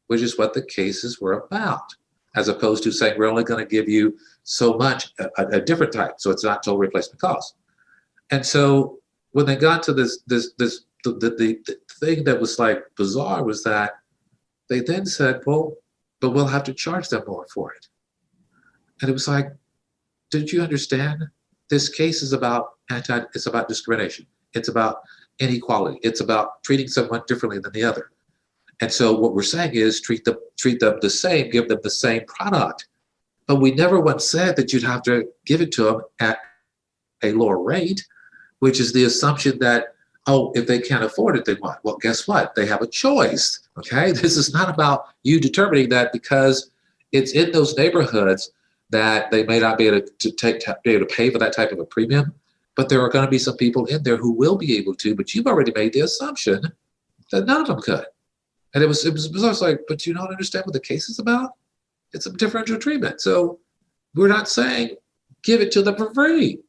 which is what the cases were about, as opposed to saying, we're only going to give you so much, a different type, so it's not total replacement cost. And so when they got to the thing that was like bizarre was that they then said, well, but we'll have to charge them more for it. And it was like, did you understand? This case is about it's about discrimination. It's about inequality. It's about treating someone differently than the other. And so what we're saying is treat them the same, give them the same product. But we never once said that you'd have to give it to them at a lower rate, which is the assumption that, oh, if they can't afford it, then what? Well, guess what? They have a choice, okay? This is not about you determining that because it's in those neighborhoods that they may not be able to pay for that type of a premium, but there are going to be some people in there who will be able to, but you've already made the assumption that none of them could. And it was like, but you don't understand what the case is about? It's a differential treatment. So we're not saying give it to them for free.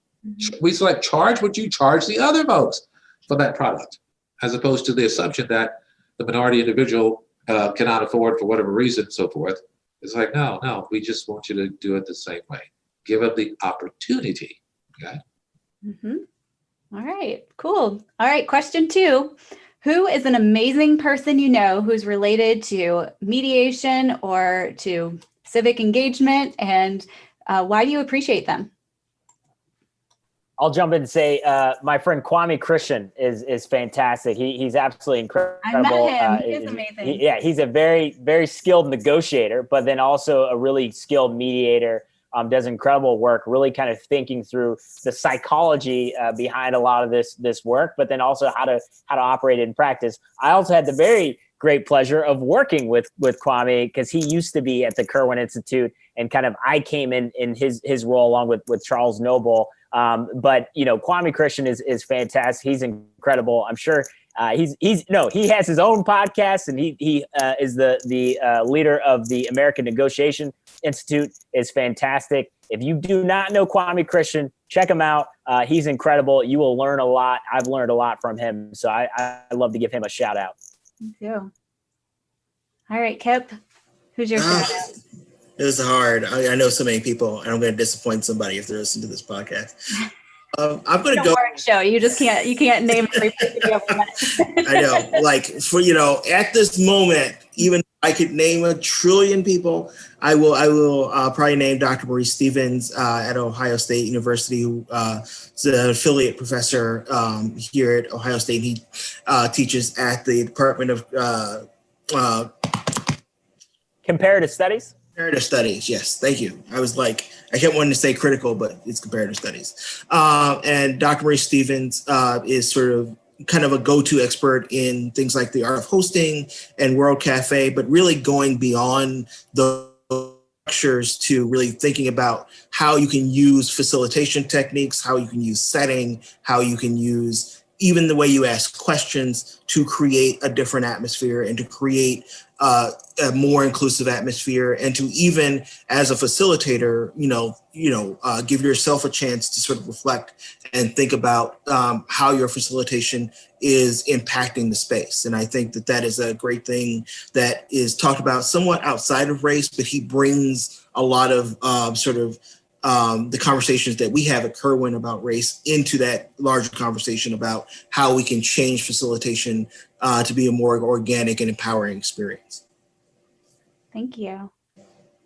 We like charge what you charge the other folks for that product, as opposed to the assumption that the minority individual cannot afford for whatever reason and so forth. It's like, no, we just want you to do it the same way. Give them the opportunity, okay? Mm-hmm. All right, cool. All right, question 2. Who is an amazing person you know who's related to mediation or to civic engagement, and why do you appreciate them? I'll jump in and say my friend Kwame Christian is fantastic. He's absolutely incredible. I met him. He is amazing. He's a very, very skilled negotiator, but then also a really skilled mediator. Does incredible work, really kind of thinking through the psychology behind a lot of this work, but then also how to operate it in practice. I also had the very great pleasure of working with Kwame because he used to be at the Kirwan Institute, and kind of I came in his role along with Charles Noble. But Kwame Christian is fantastic. He's incredible. I'm sure he has his own podcast, and he is the leader of the American Negotiation Institute. Is fantastic. If you do not know Kwame Christian, check him out. He's incredible. You will learn a lot. I've learned a lot from him. So I love to give him a shout out. Me too. All right, Kip, who's your shout out? This is hard. I know so many people, and I'm going to disappoint somebody if they listen to this podcast. I'm going to go. Show you just can't name every person you ever met. I know, like for at this moment, even if I could name a trillion people, I will probably name Dr. Maurice Stevens at Ohio State University, who is an affiliate professor here at Ohio State. He teaches at the Department of Comparative Studies. Comparative studies, yes, thank you. I was like, I kept wanting to say critical, but it's comparative studies. And Dr. Maurice Stevens is sort of kind of a go-to expert in things like the art of hosting and World Cafe, but really going beyond the lectures to really thinking about how you can use facilitation techniques, how you can use setting, how you can use even the way you ask questions to create a different atmosphere and to create a more inclusive atmosphere, and to even as a facilitator, give yourself a chance to sort of reflect and think about how your facilitation is impacting the space. And I think that is a great thing that is talked about somewhat outside of race, but he brings a lot of the conversations that we have at Kirwan about race into that larger conversation about how we can change facilitation to be a more organic and empowering experience. Thank you.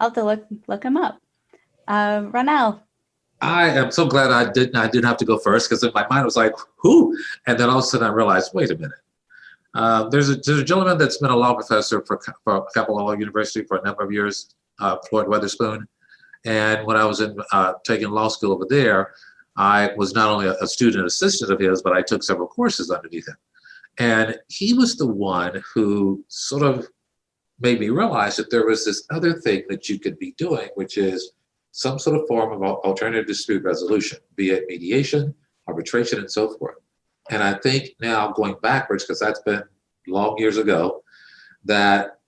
I'll have to look him up. Ronnell. I am so glad I didn't have to go first, because in my mind I was like, who? And then all of a sudden I realized, wait a minute. There's a gentleman that's been a law professor for Capella Law University for a number of years, Floyd Weatherspoon. And when I was taking law school over there, I was not only a student assistant of his, but I took several courses underneath him. And he was the one who sort of made me realize that there was this other thing that you could be doing, which is some sort of form of alternative dispute resolution, be it mediation, arbitration, and so forth. And I think now going backwards, because that's been long years ago, that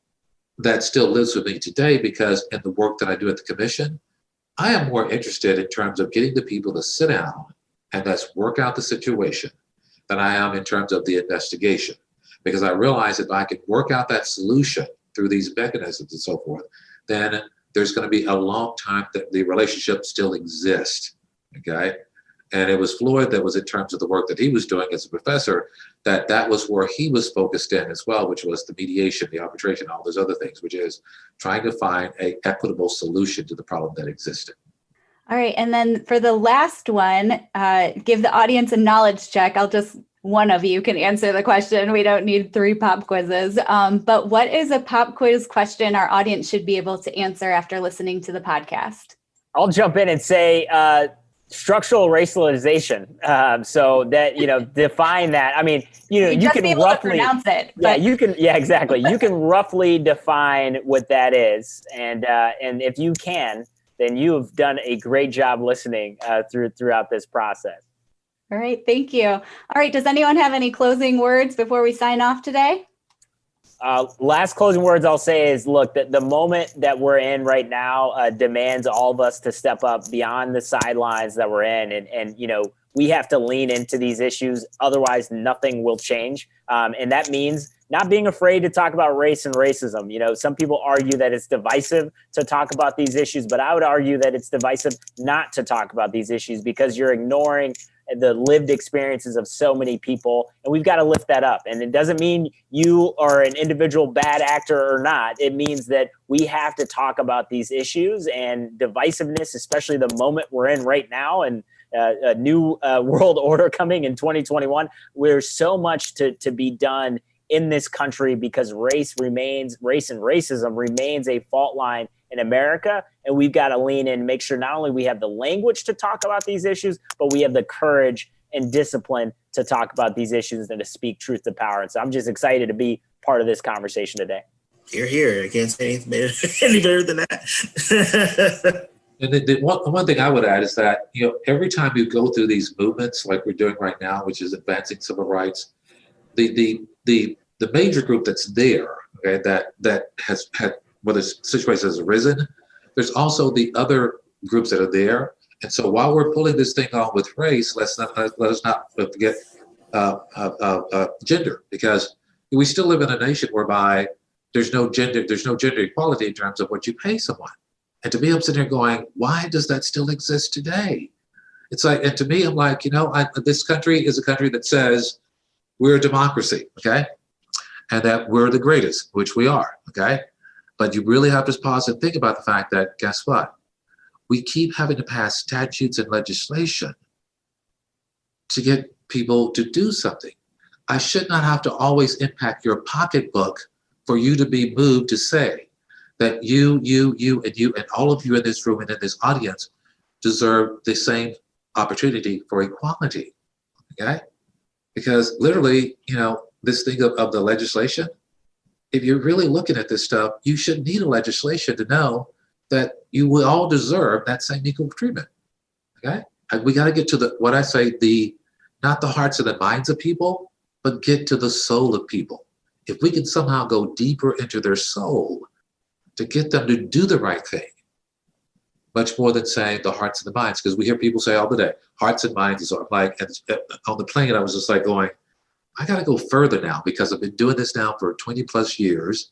still lives with me today, because in the work that I do at the commission, I am more interested in terms of getting the people to sit down and let's work out the situation than I am in terms of the investigation. Because I realize if I can work out that solution through these mechanisms and so forth, then there's going to be a long time that the relationship still exists, okay? And it was Floyd that was, in terms of the work that he was doing as a professor, that was where he was focused in as well, which was the mediation, the arbitration, all those other things, which is trying to find an equitable solution to the problem that existed. All right. And then for the last one, give the audience a knowledge check. One of you can answer the question. We don't need 3 pop quizzes. But what is a pop quiz question our audience should be able to answer after listening to the podcast? I'll jump in and say structural racialization. So that, define that. I mean, you can roughly pronounce it. Yeah, you can. Yeah, exactly. You can roughly define what that is. And if you can, then you have done a great job listening throughout this process. All right. Thank you. All right. Does anyone have any closing words before we sign off today? Last closing words I'll say is, look, the moment that we're in right now demands all of us to step up beyond the sidelines that we're in. And we have to lean into these issues. Otherwise, nothing will change. And that means not being afraid to talk about race and racism. Some people argue that it's divisive to talk about these issues, but I would argue that it's divisive not to talk about these issues, because you're ignoring the lived experiences of so many people, and we've got to lift that up. And it doesn't mean you are an individual bad actor or not. It means that we have to talk about these issues, and divisiveness, especially the moment we're in right now, and a new world order coming in 2021. There's so much to be done in this country, because race and racism remains a fault line in America. And we've got to lean in and make sure not only we have the language to talk about these issues, but we have the courage and discipline to talk about these issues and to speak truth to power. And so I'm just excited to be part of this conversation today. Hear, hear. I can't say any better than that. And the one thing I would add is that, every time you go through these movements like we're doing right now, which is advancing civil rights, the major group that's there, okay, that has had, whether the situation has arisen, there's also the other groups that are there. And so while we're pulling this thing on with race, let us not forget gender, because we still live in a nation whereby there's no gender equality in terms of what you pay someone. And to me, I'm sitting there going, why does that still exist today? It's like, and to me, I'm like, this country is a country that says we're a democracy, okay? And that we're the greatest, which we are, okay? But you really have to pause and think about the fact that, guess what? We keep having to pass statutes and legislation to get people to do something. I should not have to always impact your pocketbook for you to be moved to say that you, and all of you in this room and in this audience deserve the same opportunity for equality, okay? Because literally, this thing of the legislation, if you're really looking at this stuff, you shouldn't need a legislation to know that you will all deserve that same equal treatment, okay? And we got to get to what I say, not the hearts and the minds of people, but get to the soul of people. If we can somehow go deeper into their soul to get them to do the right thing, much more than saying the hearts and the minds, because we hear people say all the day, hearts and minds is like, on the plane, I was just like going, I got to go further now, because I've been doing this now for 20 plus years.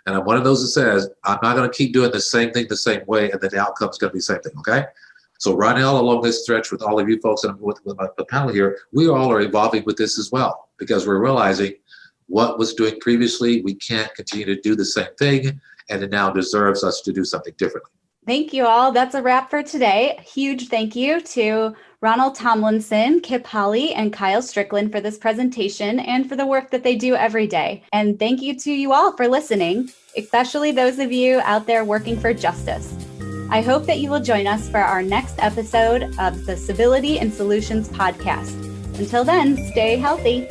And I'm one of those that says, I'm not going to keep doing the same thing the same way, and then the outcome's going to be the same thing, okay? So Ronnell, along this stretch with all of you folks and with my panel here, we all are evolving with this as well, because we're realizing what was doing previously, we can't continue to do the same thing, and it now deserves us to do something differently. Thank you all. That's a wrap for today. Huge thank you to Ronnell Tomlinson, Kip Holley, and Kyle Strickland for this presentation and for the work that they do every day. And thank you to you all for listening, especially those of you out there working for justice. I hope that you will join us for our next episode of the Civility and Solutions podcast. Until then, stay healthy.